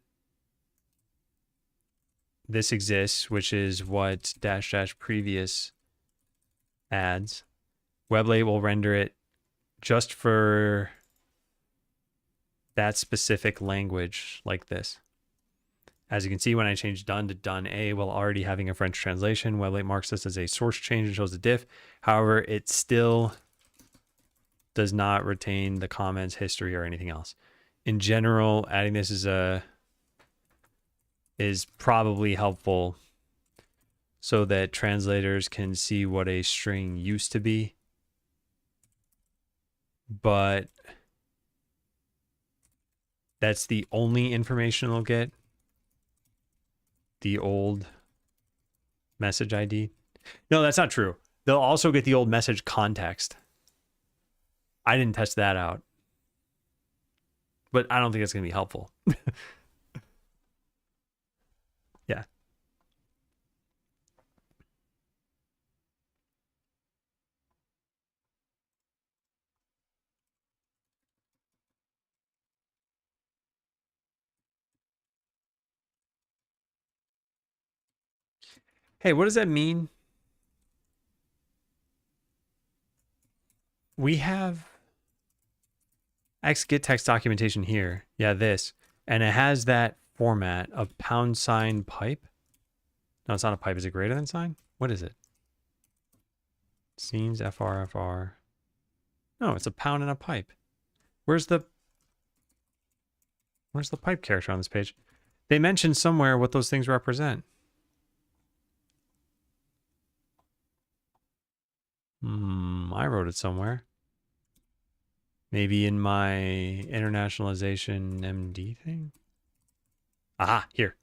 this exists, which is what -- previous adds, Weblate will render it just for that specific language like this. As you can see, when I change done to done A while already having a French translation, Weblate marks this as a source change and shows the diff. However, it still does not retain the comments, history, or anything else. In general, adding this is probably helpful so that translators can see what a string used to be. But that's the only information they'll get. The old message ID. No, that's not true. They'll also get the old message context. I didn't test that out, but I don't think it's going to be helpful. Yeah. Hey, what does that mean? We have xgettext documentation here. Yeah, this. And it has that format of # pipe. No, it's not a pipe. Is it greater than sign? What is it? Scenes, FR. No, it's a pound and a pipe. Where's the pipe character on this page? They mentioned somewhere what those things represent. I wrote it somewhere. Maybe in my internationalization MD thing. Aha, here.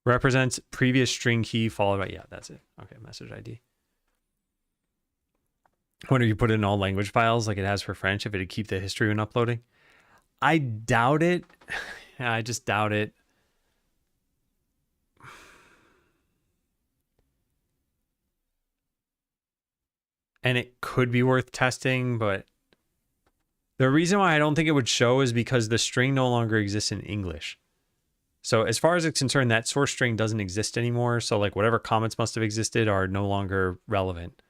Represents previous string key followed by, yeah, that's it. Okay, message ID. I wonder if you put it in all language files like it has for French, if it'd keep the history when uploading. I doubt it. I just doubt it. And it could be worth testing, but the reason why I don't think it would show is because the string no longer exists in English. So as far as it's concerned, that source string doesn't exist anymore. So like whatever comments must have existed are no longer relevant,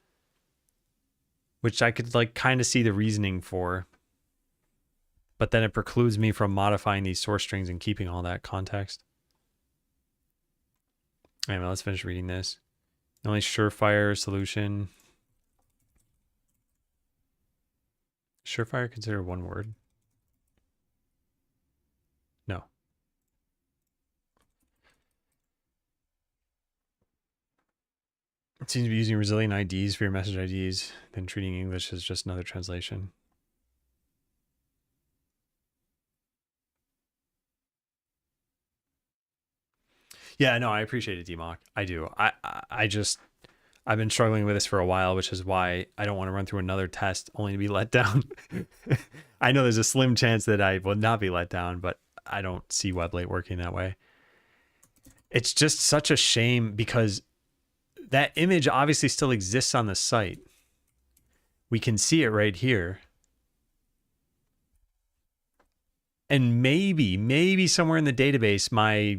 which I could like kind of see the reasoning for. But then it precludes me from modifying these source strings and keeping all that context. Anyway, let's finish reading this. The only surefire solution. Surefire considered one word? No. It seems to be using resilient IDs for your message IDs, then treating English as just another translation. Yeah, no, I appreciate it, DMOC. I do. I've been struggling with this for a while, which is why I don't want to run through another test only to be let down. I know there's a slim chance that I will not be let down, but I don't see Weblate working that way. It's just such a shame because that image obviously still exists on the site. We can see it right here. And maybe somewhere in the database, my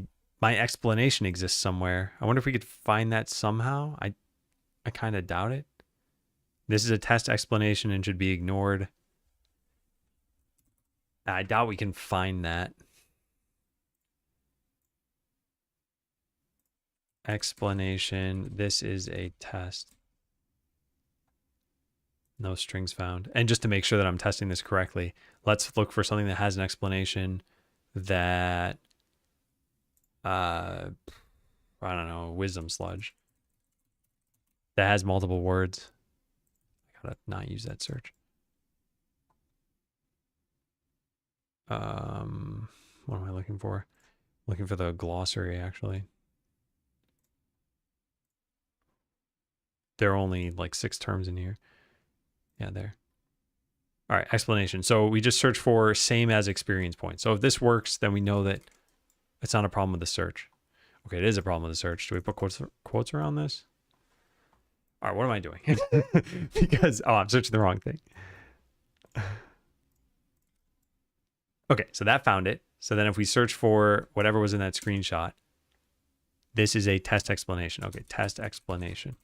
explanation exists somewhere. I wonder if we could find that somehow. I kind of doubt it. This is a test explanation and should be ignored. I doubt we can find that. Explanation. This is a test. No strings found. And just to make sure that I'm testing this correctly, let's look for something that has an explanation that, I don't know, wisdom sludge. That has multiple words. I gotta not use that search. What am I looking for? I'm looking for the glossary, actually. There are only like 6 terms in here. Yeah, there. All right, explanation. So we just search for same as experience point. So if this works, then we know that it's not a problem with the search. Okay, it is a problem with the search. Do we put quotes around this? All right, what am I doing? Because, oh, I'm searching the wrong thing. Okay, so that found it. So then if we search for whatever was in that screenshot, this is a test explanation. Okay, test explanation.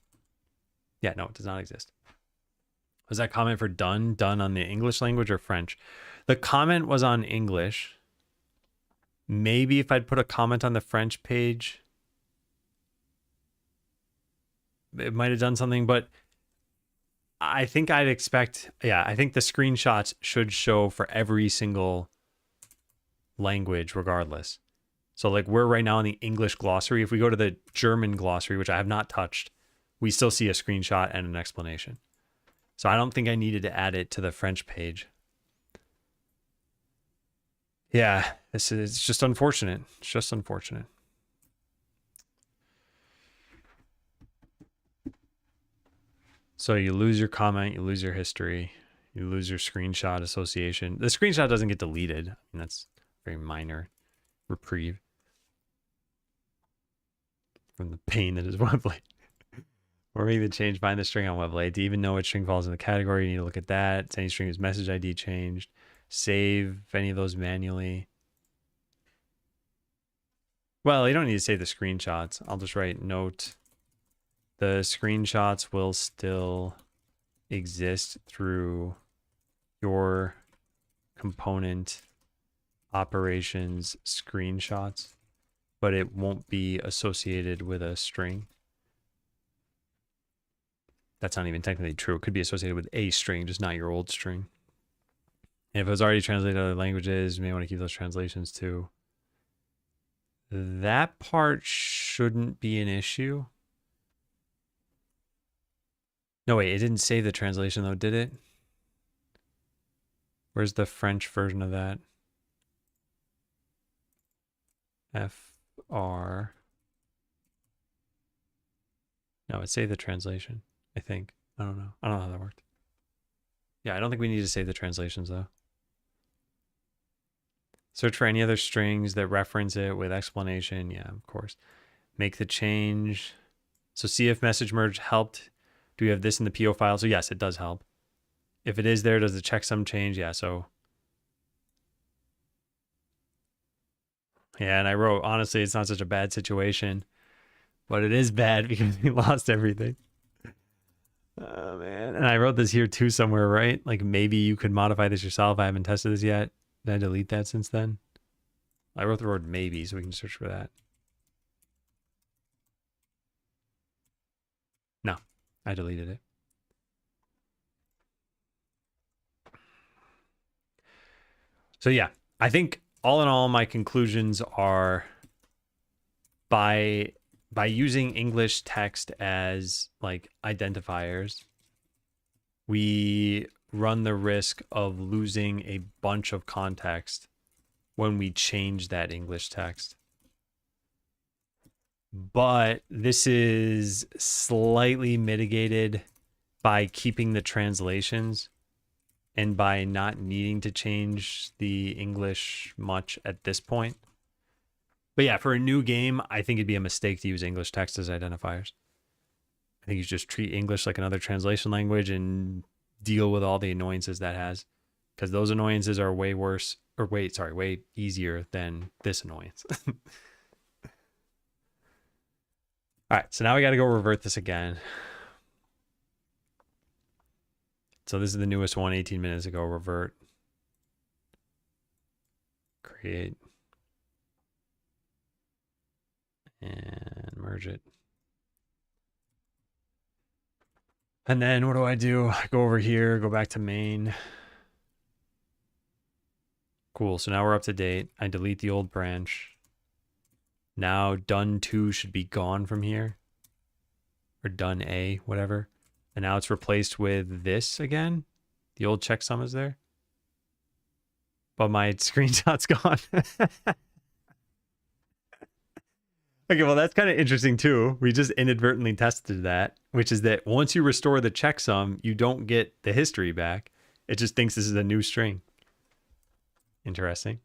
Yeah, no, it does not exist. Was that comment for done on the English language or French? The comment was on English. Maybe if I'd put a comment on the French page, it might have done something, but I think I'd expect, yeah, I think the screenshots should show for every single language regardless. So like we're right now in the English glossary. If we go to the German glossary, which I have not touched, we still see a screenshot and an explanation. So I don't think I needed to add it to the French page. Yeah, it's just unfortunate. It's just unfortunate. So you lose your comment, you lose your history, you lose your screenshot association. The screenshot doesn't get deleted. I mean, that's very minor reprieve from the pain that is Weblate. Or making the change, find the string on Weblate. To even know which string falls in the category, you need to look at that. Any string is message ID changed. Save any of those manually. Well, you don't need to save the screenshots. I'll just write note. The screenshots will still exist through your component operations screenshots, but it won't be associated with a string. That's not even technically true. It could be associated with a string, just not your old string. And if it was already translated to other languages, you may want to keep those translations too. That part shouldn't be an issue. No, wait, it didn't save the translation though, did it? Where's the French version of that? FR. No, it saved the translation, I think. I don't know. I don't know how that worked. Yeah, I don't think we need to save the translations though. Search for any other strings that reference it with explanation. Yeah, of course. Make the change. So see if message merge helped. Do we have this in the PO file? So yes, it does help. If it is there, does the checksum change? Yeah, so. Yeah, and I wrote, honestly, it's not such a bad situation, but it is bad because we lost everything. Oh, man. And I wrote this here too somewhere, right? Like maybe you could modify this yourself. I haven't tested this yet. Did I delete that since then? I wrote the word maybe, so we can search for that. No, I deleted it. So yeah, I think all in all, my conclusions are by using English text as like identifiers, we run the risk of losing a bunch of context when we change that English text. But this is slightly mitigated by keeping the translations and by not needing to change the English much at this point. But yeah, for a new game, I think it'd be a mistake to use English text as identifiers. I think you just treat English like another translation language and deal with all the annoyances that has, because those annoyances are way worse, or way easier than this annoyance. All right, so now we got to go revert this again. So this is the newest one, 18 minutes ago, revert. Create. And merge it. And then what do? I go over here, go back to main. Cool, so now we're up to date. I delete the old branch. Now done 2 should be gone from here. Or done A, whatever. And now it's replaced with this again. The old checksum is there. But my screenshot's gone. Okay, well, that's kind of interesting too. We just inadvertently tested that, which is that once you restore the checksum, you don't get the history back. It just thinks this is a new string. Interesting.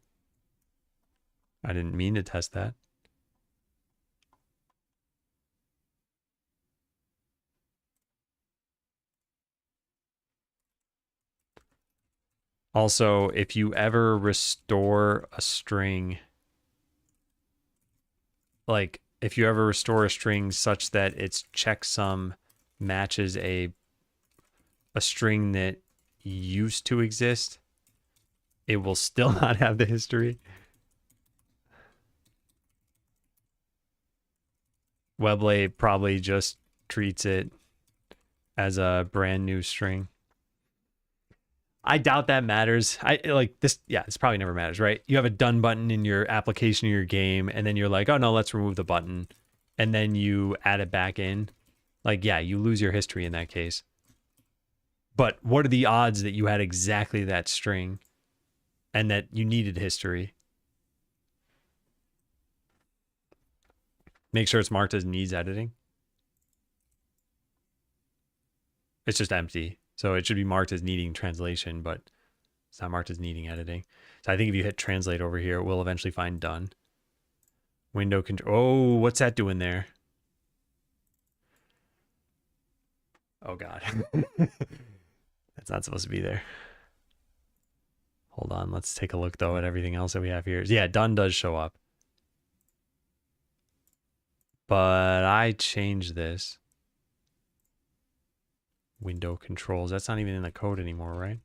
I didn't mean to test that. Also, if you ever restore a string, like if you ever restore a string such that its checksum matches a string that used to exist, it will still not have the history. Webley probably just treats it as a brand new string. I doubt that matters. I like this. Yeah, this probably never matters, right? You have a done button in your application of your game, and then you're like, oh no, let's remove the button. And then you add it back in. Like, yeah, you lose your history in that case. But what are the odds that you had exactly that string and that you needed history? Make sure it's marked as needs editing. It's just empty. So it should be marked as needing translation, but it's not marked as needing editing. So I think if you hit translate over here, it will eventually find done. Window control. Oh, what's that doing there? Oh, God. That's not supposed to be there. Hold on. Let's take a look, though, at everything else that we have here. Yeah, done does show up. But I changed this. Window controls. That's not even in the code anymore, right?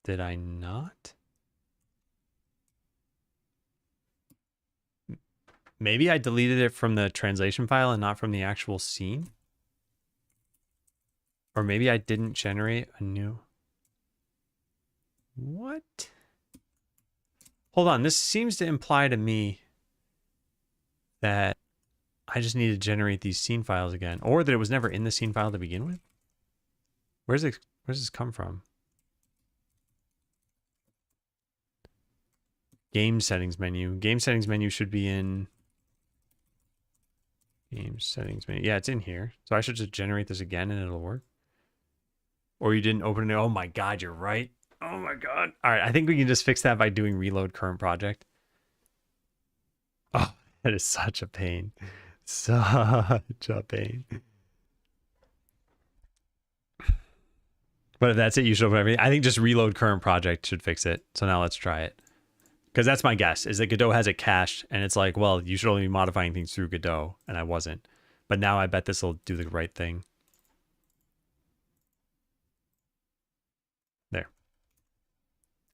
Did I not? Maybe I deleted it from the translation file and not from the actual scene. Or maybe I didn't generate a new. What? Hold on. This seems to imply to me that I just need to generate these scene files again, or that it was never in the scene file to begin with. Where's this come from? Game settings menu. Game settings menu should be in game settings menu. Yeah, it's in here. So I should just generate this again and it'll work. Or you didn't open it. Oh my God, you're right. Oh my God. All right, I think we can just fix that by doing reload current project. Oh, that is such a pain. Such a pain. But if that's it, you should open everything. I think just reload current project should fix it. So now let's try it. Because that's my guess, is that Godot has it cached, and it's like, well, you should only be modifying things through Godot, and I wasn't. But now I bet this will do the right thing. There.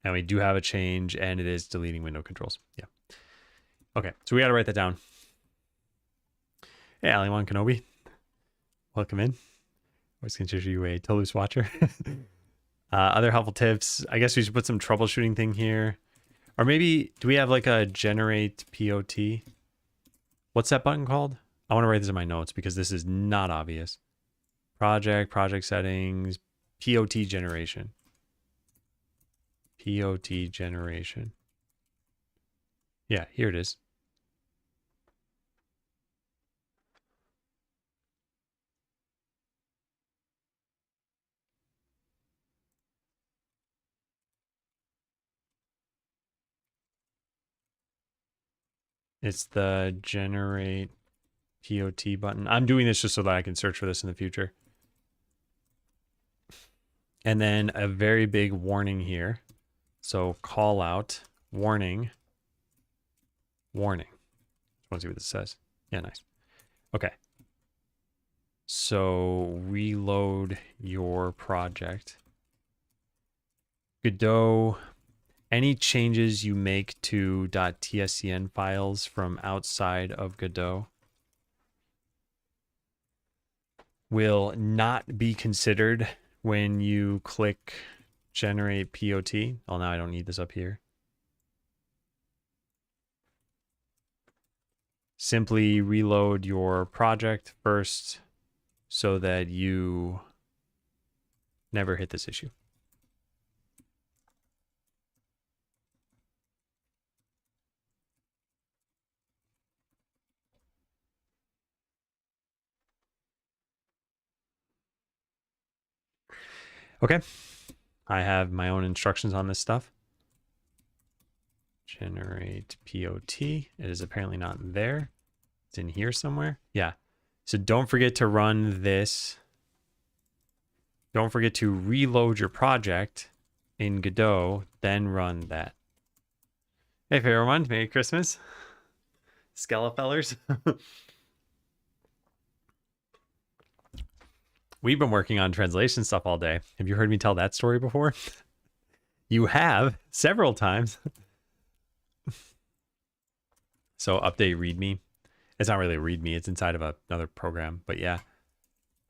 And we do have a change, and it is deleting window controls. Yeah. Okay, so we got to write that down. Hey, Ali-Wan Kenobi. Welcome in. Always consider you a Toulouse watcher. Other helpful tips. I guess we should put some troubleshooting thing here. Or maybe, do we have like a generate POT? What's that button called? I want to write this in my notes because this is not obvious. Project settings, POT generation. POT generation. Yeah, here it is. It's the generate POT button. I'm doing this just so that I can search for this in the future. And then a very big warning here. So call out, warning. I want to see what this says. Yeah, nice. Okay. So reload your project. Godot. Any changes you make to .tscn files from outside of Godot will not be considered when you click generate POT. Oh, now I don't need this up here. Simply reload your project first so that you never hit this issue. Okay, I have my own instructions on this stuff. Generate POT. It is apparently not there. It's in here somewhere. Yeah. So don't forget to run this. Don't forget to reload your project in Godot, then run that. Hey, fair one. Merry Christmas. Skelefellers. We've been working on translation stuff all day. Have you heard me tell that story before? You have several times. So update README. It's not really a README. It's inside of another program. But yeah,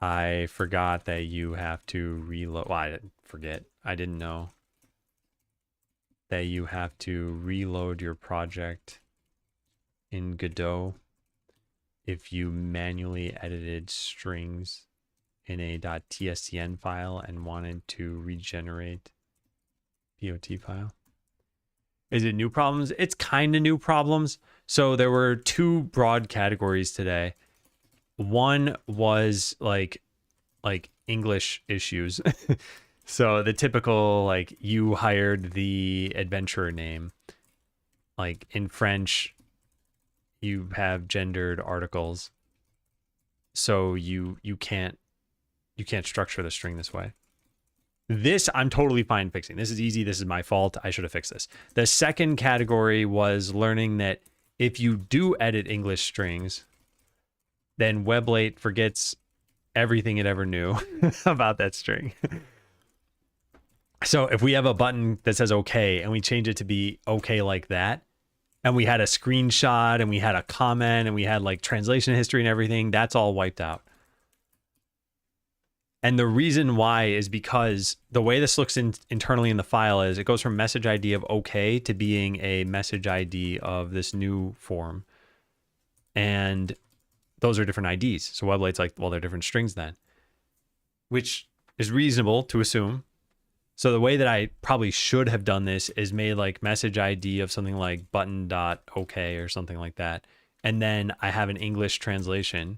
I forgot that you have to reload. Well, I didn't forget. I didn't know that you have to reload your project in Godot if you manually edited strings in a .tscn file and wanted to regenerate POT file. Is it new problems? It's kind of new problems. So there were two broad categories today. One was like English issues. So the typical, like, you hired the adventurer name. Like in French, you have gendered articles. So you can't structure the string this way. This I'm totally fine fixing. This is easy. This is my fault. I should have fixed this. The second category was learning that if you do edit English strings, then Weblate forgets everything it ever knew about that string. So if we have a button that says okay and we change it to be okay like that, and we had a screenshot and we had a comment and we had like translation history and everything, that's all wiped out. And the reason why is because the way this looks internally in the file is it goes from message ID of okay to being a message ID of this new form. And those are different IDs. So Weblite's like, well, they're different strings then, which is reasonable to assume. So the way that I probably should have done this is made like message ID of something like button.ok or something like that. And then I have an English translation,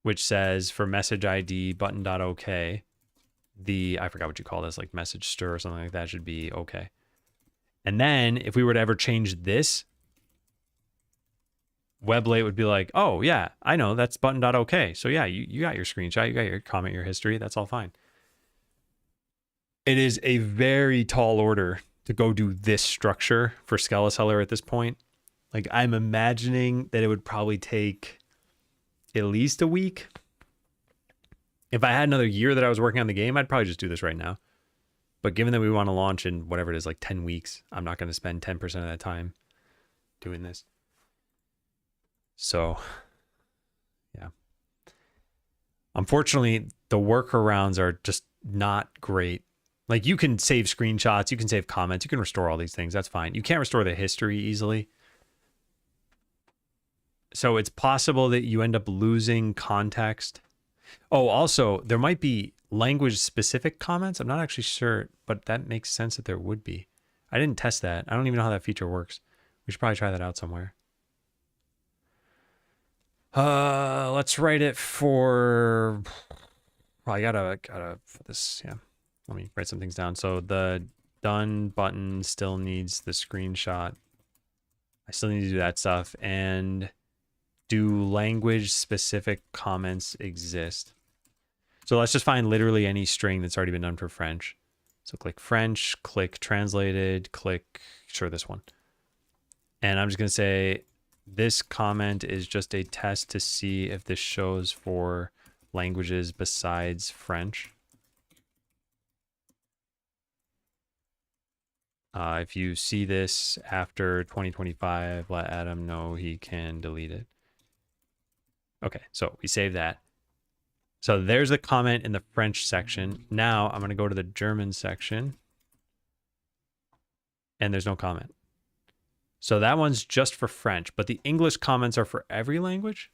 which says for message ID button.ok, I forgot what you call this, like message stir or something like that should be okay. And then if we were to ever change this, Weblate would be like, oh yeah, I know that's button.ok. So yeah, you got your screenshot, you got your comment, your history, that's all fine. It is a very tall order to go do this structure for Skeleseller at this point. Like I'm imagining that it would probably take at least a week. If I had another year that I was working on the game, I'd probably just do this right now. But given that we want to launch in whatever it is, like 10 weeks, I'm not going to spend 10% of that time doing this. So, yeah. Unfortunately, the workarounds are just not great. Like you can save screenshots, you can save comments, you can restore all these things. That's fine. You can't restore the history easily. So it's possible that you end up losing context. Oh, also, there might be language-specific comments. I'm not actually sure, but that makes sense that there would be. I didn't test that. I don't even know how that feature works. We should probably try that out somewhere. Let's write it for... Well, I gotta for this, yeah. Let me write some things down. So the done button still needs the screenshot. I still need to do that stuff. And do language-specific comments exist? So let's just find literally any string that's already been done for French. So click French, click translated, click, sure, this one. And I'm just going to say this comment is just a test to see if this shows for languages besides French. If you see this after 2025, let Adam know he can delete it. Okay, so we save that. So there's a comment in the French section. Now I'm going to go to the German section. And there's no comment. So that one's just for French, but the English comments are for every language.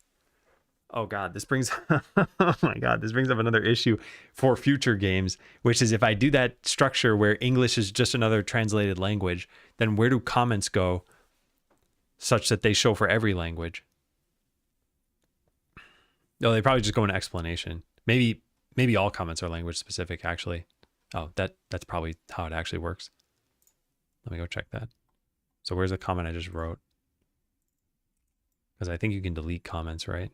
Oh God, this brings, oh my God, this brings up another issue for future games, which is if I do that structure where English is just another translated language, then where do comments go such that they show for every language? No, they probably just go into explanation. Maybe all comments are language specific actually. Oh, that's probably how it actually works. Let me go check that. So where's the comment I just wrote? Because I think you can delete comments, right?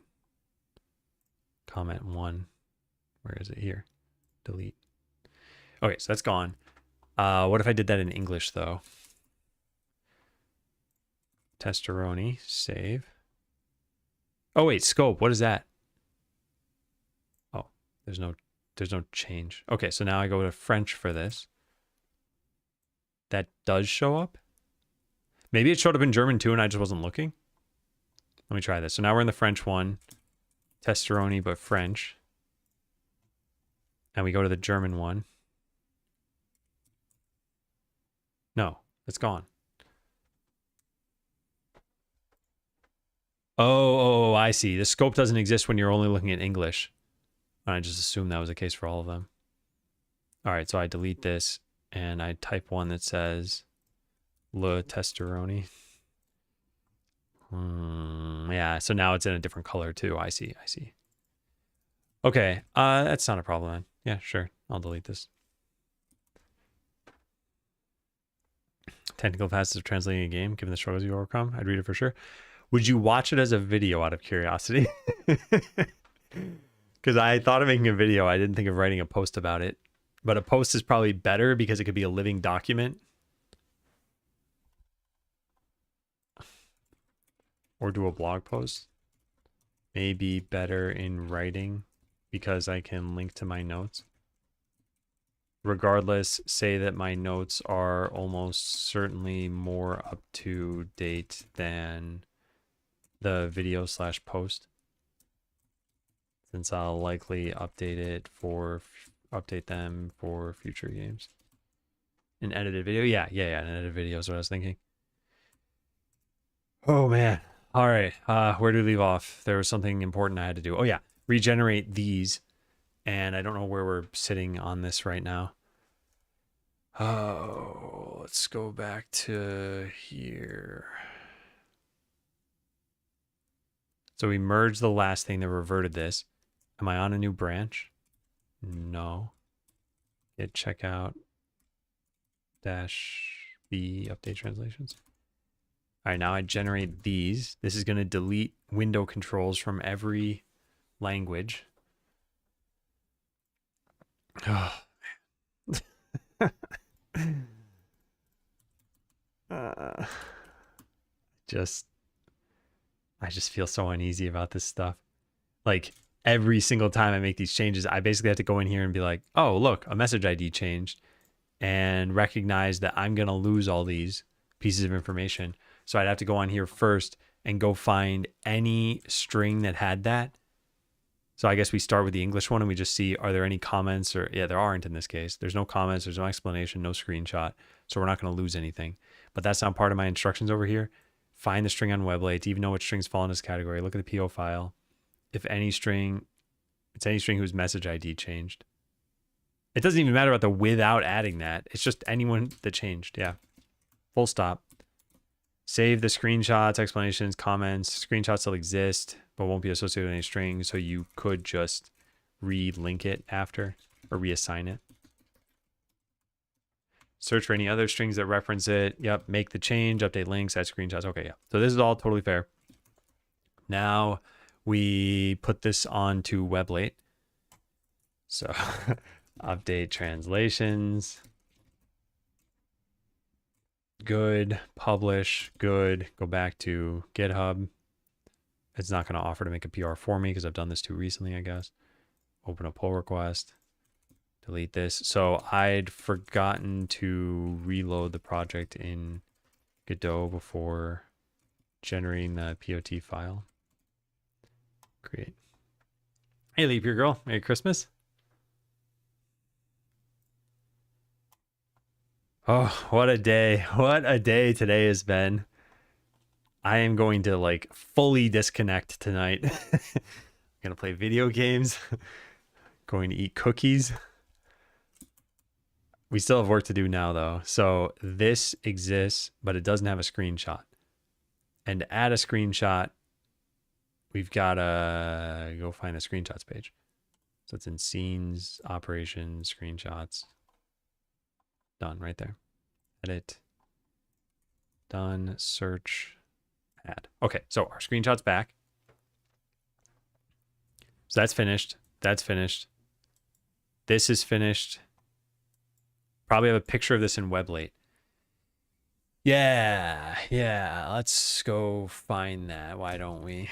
Comment 1. Where is it here? Delete. Okay, so that's gone. What if I did that in English though? Testeroni, save. Oh wait, scope, what is that? Oh, there's no change. Okay, so now I go to French for this. That does show up. Maybe it showed up in German too and I just wasn't looking. Let me try this. So now we're in the French one. Testeroni, but French. And we go to the German one. No, it's gone. Oh, I see. The scope doesn't exist when you're only looking at English. I just assumed that was the case for all of them. All right, so I delete this and I type one that says Le Testeroni. Yeah, so now it's in a different color too. I see. Okay, that's not a problem then. Yeah, sure. I'll delete this. Technical facets of translating a game, given the struggles you overcome. I'd read it for sure. Would you watch it as a video out of curiosity? Because I thought of making a video. I didn't think of writing a post about it. But a post is probably better because it could be a living document. Or do a blog post. Maybe better in writing because I can link to my notes. Regardless, say that my notes are almost certainly more up to date than the video / post. Since I'll likely update them for future games. An edited video? Yeah, an edited video is what I was thinking. Oh man. All right. Where do we leave off? There was something important I had to do. Oh yeah, regenerate these. And I don't know where we're sitting on this right now. Oh, let's go back to here. So we merged the last thing that reverted this. Am I on a new branch? No. Hit checkout -B update translations. All right, now I generate these. This is going to delete window controls from every language. Oh, uh, just I just feel so uneasy about this stuff. Like every single time I make these changes, I basically have to go in here and be like, oh, look, a message ID changed, and recognize that I'm going to lose all these pieces of information. So I'd have to go on here first and go find any string that had that. So I guess we start with the English one and we just see, are there any comments or, yeah, there aren't in this case. There's no comments, there's no explanation, no screenshot. So we're not going to lose anything. But that's not part of my instructions over here. Find the string on Weblate to even know which strings fall in this category. Look at the PO file. If any string, it's any string whose message ID changed. It doesn't even matter about the without adding that. It's just anyone that changed. Yeah. Full stop. Save the screenshots, explanations, comments. Screenshots still exist, but won't be associated with any string. So you could just re-link it after or reassign it. Search for any other strings that reference it. Yep. Make the change, update links, add screenshots. Okay. Yeah. So this is all totally fair. Now we put this onto Weblate. So update translations. Good. Publish. Good. Go back to GitHub. It's not going to offer to make a PR for me because I've done this too recently, I guess. Open a pull request. Delete this. So I'd forgotten to reload the project in Godot before generating the POT file. Create. Hey, Leap Year Girl. Merry Christmas. Oh, what a day. What a day today has been. I am going to like fully disconnect tonight. I'm going to play video games. Going to eat cookies. We still have work to do now though. So this exists, but it doesn't have a screenshot. And to add a screenshot, we've got to go find the screenshots page. So it's in scenes, operations, screenshots. Done right there. Edit. Done. Search. Add. Okay, so our screenshot's back. So that's finished. That's finished. This is finished. Probably have a picture of this in Weblate. Yeah. Let's go find that. Why don't we?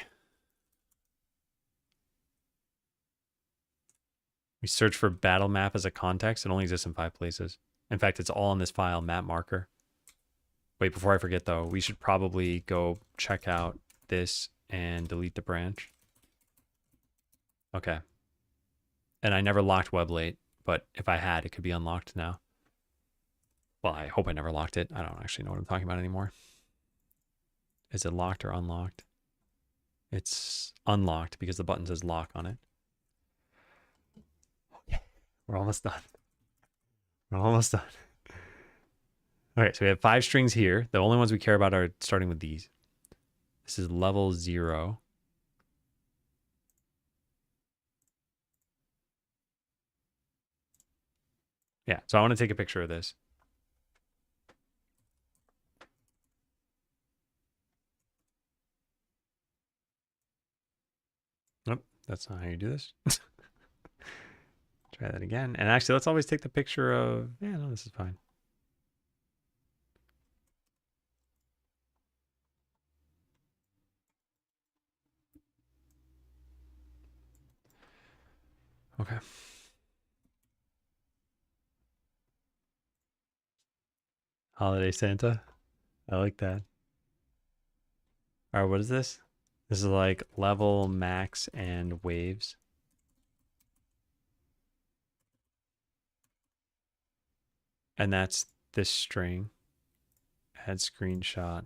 We search for battle map as a context. It only exists in 5 places. In fact, it's all in this file, map marker. Wait, before I forget though, we should probably go check out this and delete the branch. Okay. And I never locked Weblate, but if I had, it could be unlocked now. Well, I hope I never locked it. I don't actually know what I'm talking about anymore. Is it locked or unlocked? It's unlocked because the button says lock on it. Okay, we're almost done. We're almost done. All right, so we have 5 strings here. The only ones we care about are starting with these. This is level 0. Yeah, so I want to take a picture of this. Nope, that's not how you do this. Try that again. And actually, let's always take the picture of... Yeah, no, this is fine. Okay. Holiday Santa. I like that. All right, what is this? This is like level, max, and waves. And that's this string. Add screenshot.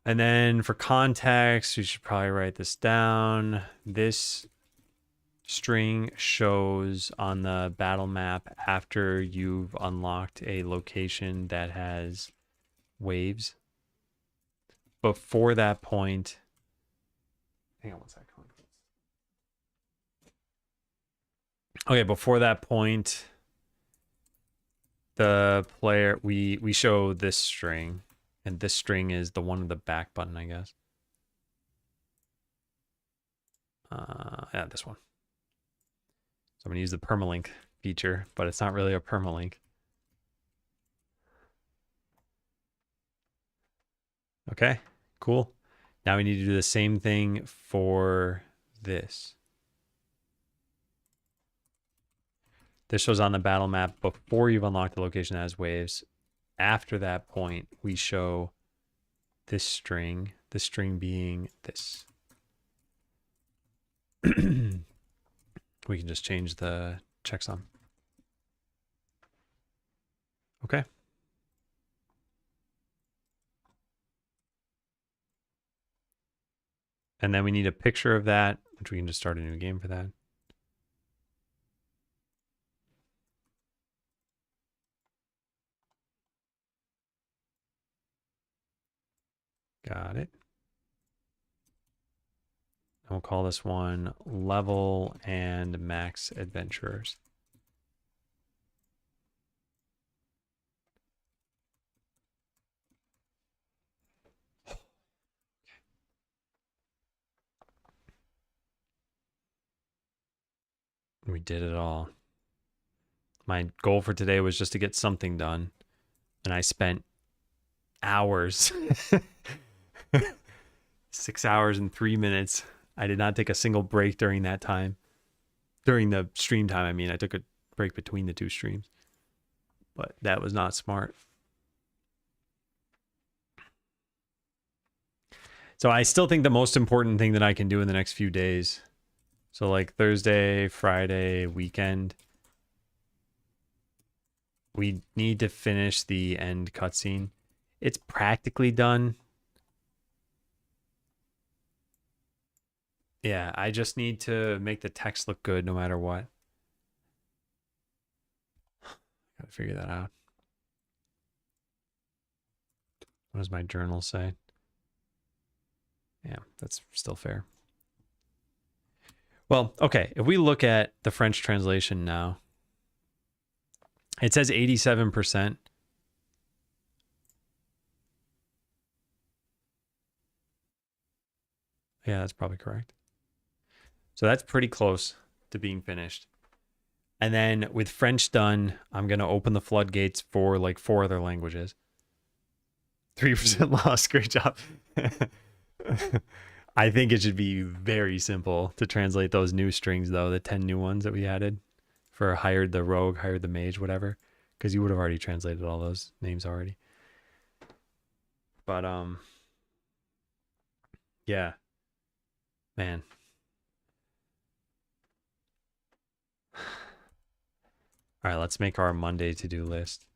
And then for context, we should probably write this down. This string shows on the battle map after you've unlocked a location that has waves. Before that point, hang on one second. Okay, before that point, the player we show this string, and this string is the one with the back button, I guess. Yeah, this one. So I'm gonna use the permalink feature, but it's not really a permalink. Okay, cool. Now we need to do the same thing for this. This shows on the battle map before you've unlocked the location that has waves. After that point, we show this string being this. We can just change the checksum. Okay. And then we need a picture of that, which we can just start a new game for that. Got it. And we'll call this one Level and Max Adventurers. We did it all. My goal for today was just to get something done. And I spent hours. 6 hours and 3 minutes. I did not take a single break during that time. During the stream time, I mean. I took a break between the two streams. But that was not smart. So I still think the most important thing that I can do in the next few days, so like Thursday, Friday, weekend, we need to finish the end cutscene. It's practically done. Yeah, I just need to make the text look good no matter what. Gotta figure that out. What does my journal say? Yeah, that's still fair. Well, okay, if we look at the French translation now, it says 87%. Yeah, that's probably correct. So that's pretty close to being finished. And then with French done, I'm going to open the floodgates for like 4 other languages. 3% loss. Great job. I think it should be very simple to translate those new strings, though, the 10 new ones that we added for hired the rogue, hired the mage, whatever, because you would have already translated all those names already. But, yeah, man. All right, let's make our Monday to-do list.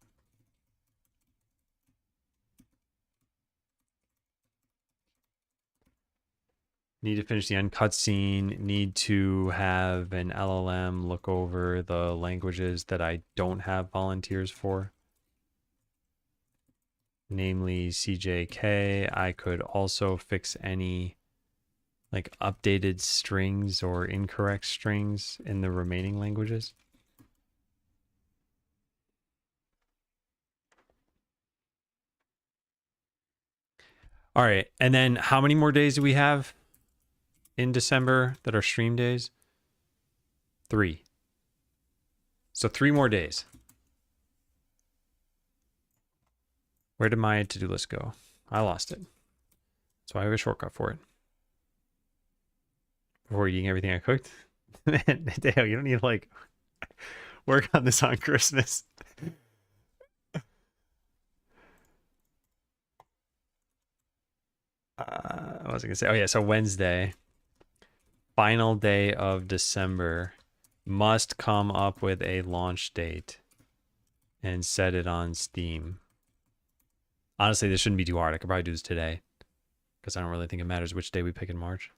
Need to finish the end cutscene. Need to have an LLM look over the languages that I don't have volunteers for. Namely CJK. I could also fix any like updated strings or incorrect strings in the remaining languages. All right. And then how many more days do we have in December that are stream days? 3. So 3 more days. Where did my to-do list go? I lost it. So I have a shortcut for it. Before eating everything I cooked. Man, Dale, you don't need to like work on this on Christmas. What was I gonna say? Oh yeah, so Wednesday, final day of December, must come up with a launch date and set it on Steam. Honestly, this shouldn't be too hard. I could probably do this today. because I don't really think it matters which day we pick in March.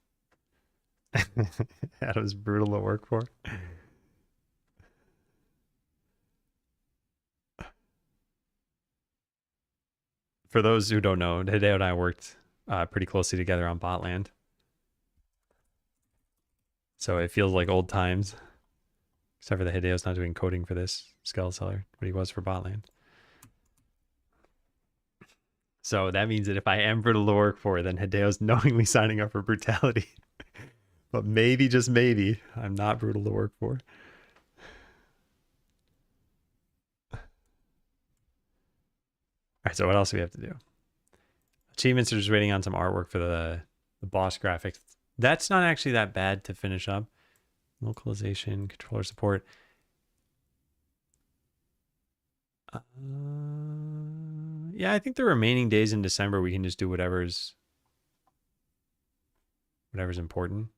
Adam's brutal to work for. For those who don't know, Hideo and I worked pretty closely together on Botland. So it feels like old times. Except for the Hideo's not doing coding for this Skull Seller, but he was for Botland. So that means that if I am brutal to work for, then Hideo's knowingly signing up for brutality. But maybe, just maybe, I'm not brutal to work for. All right, so what else do we have to do? Achievements are just waiting on some artwork for the boss graphics. That's not actually that bad to finish up. Localization, controller support. Yeah, I think the remaining days in December we can just do whatever's important.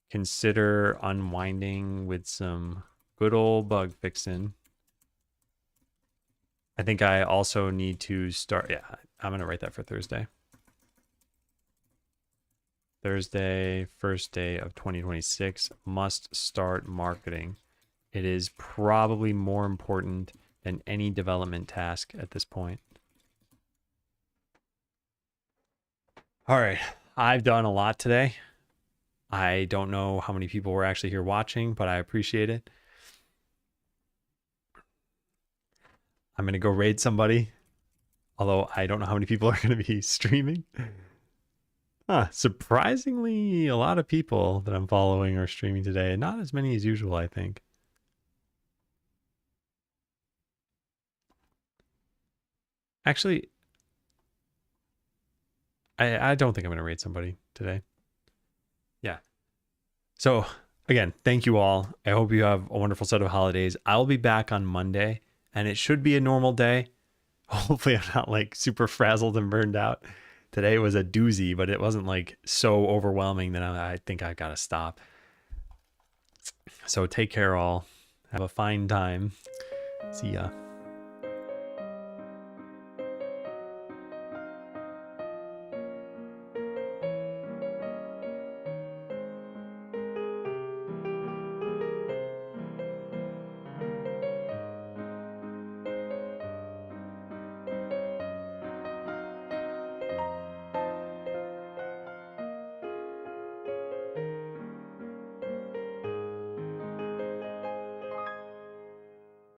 Consider unwinding with some good old bug fixing. I think I also need to start. Yeah, I'm going to write that for Thursday. Thursday, first day of 2026, must start marketing. It is probably more important than any development task at this point. All right, I've done a lot today. I don't know how many people were actually here watching, but I appreciate it. I'm going to go raid somebody, although I don't know how many people are going to be streaming. Surprisingly, a lot of people that I'm following are streaming today. Not as many as usual, I think. Actually, I don't think I'm going to raid somebody today. Yeah. So, again, thank you all. I hope you have a wonderful set of holidays. I'll be back on Monday, and it should be a normal day. Hopefully, I'm not like super frazzled and burned out. Today was a doozy, but it wasn't like so overwhelming that I think I got to stop. So take care all. Have a fine time. See ya.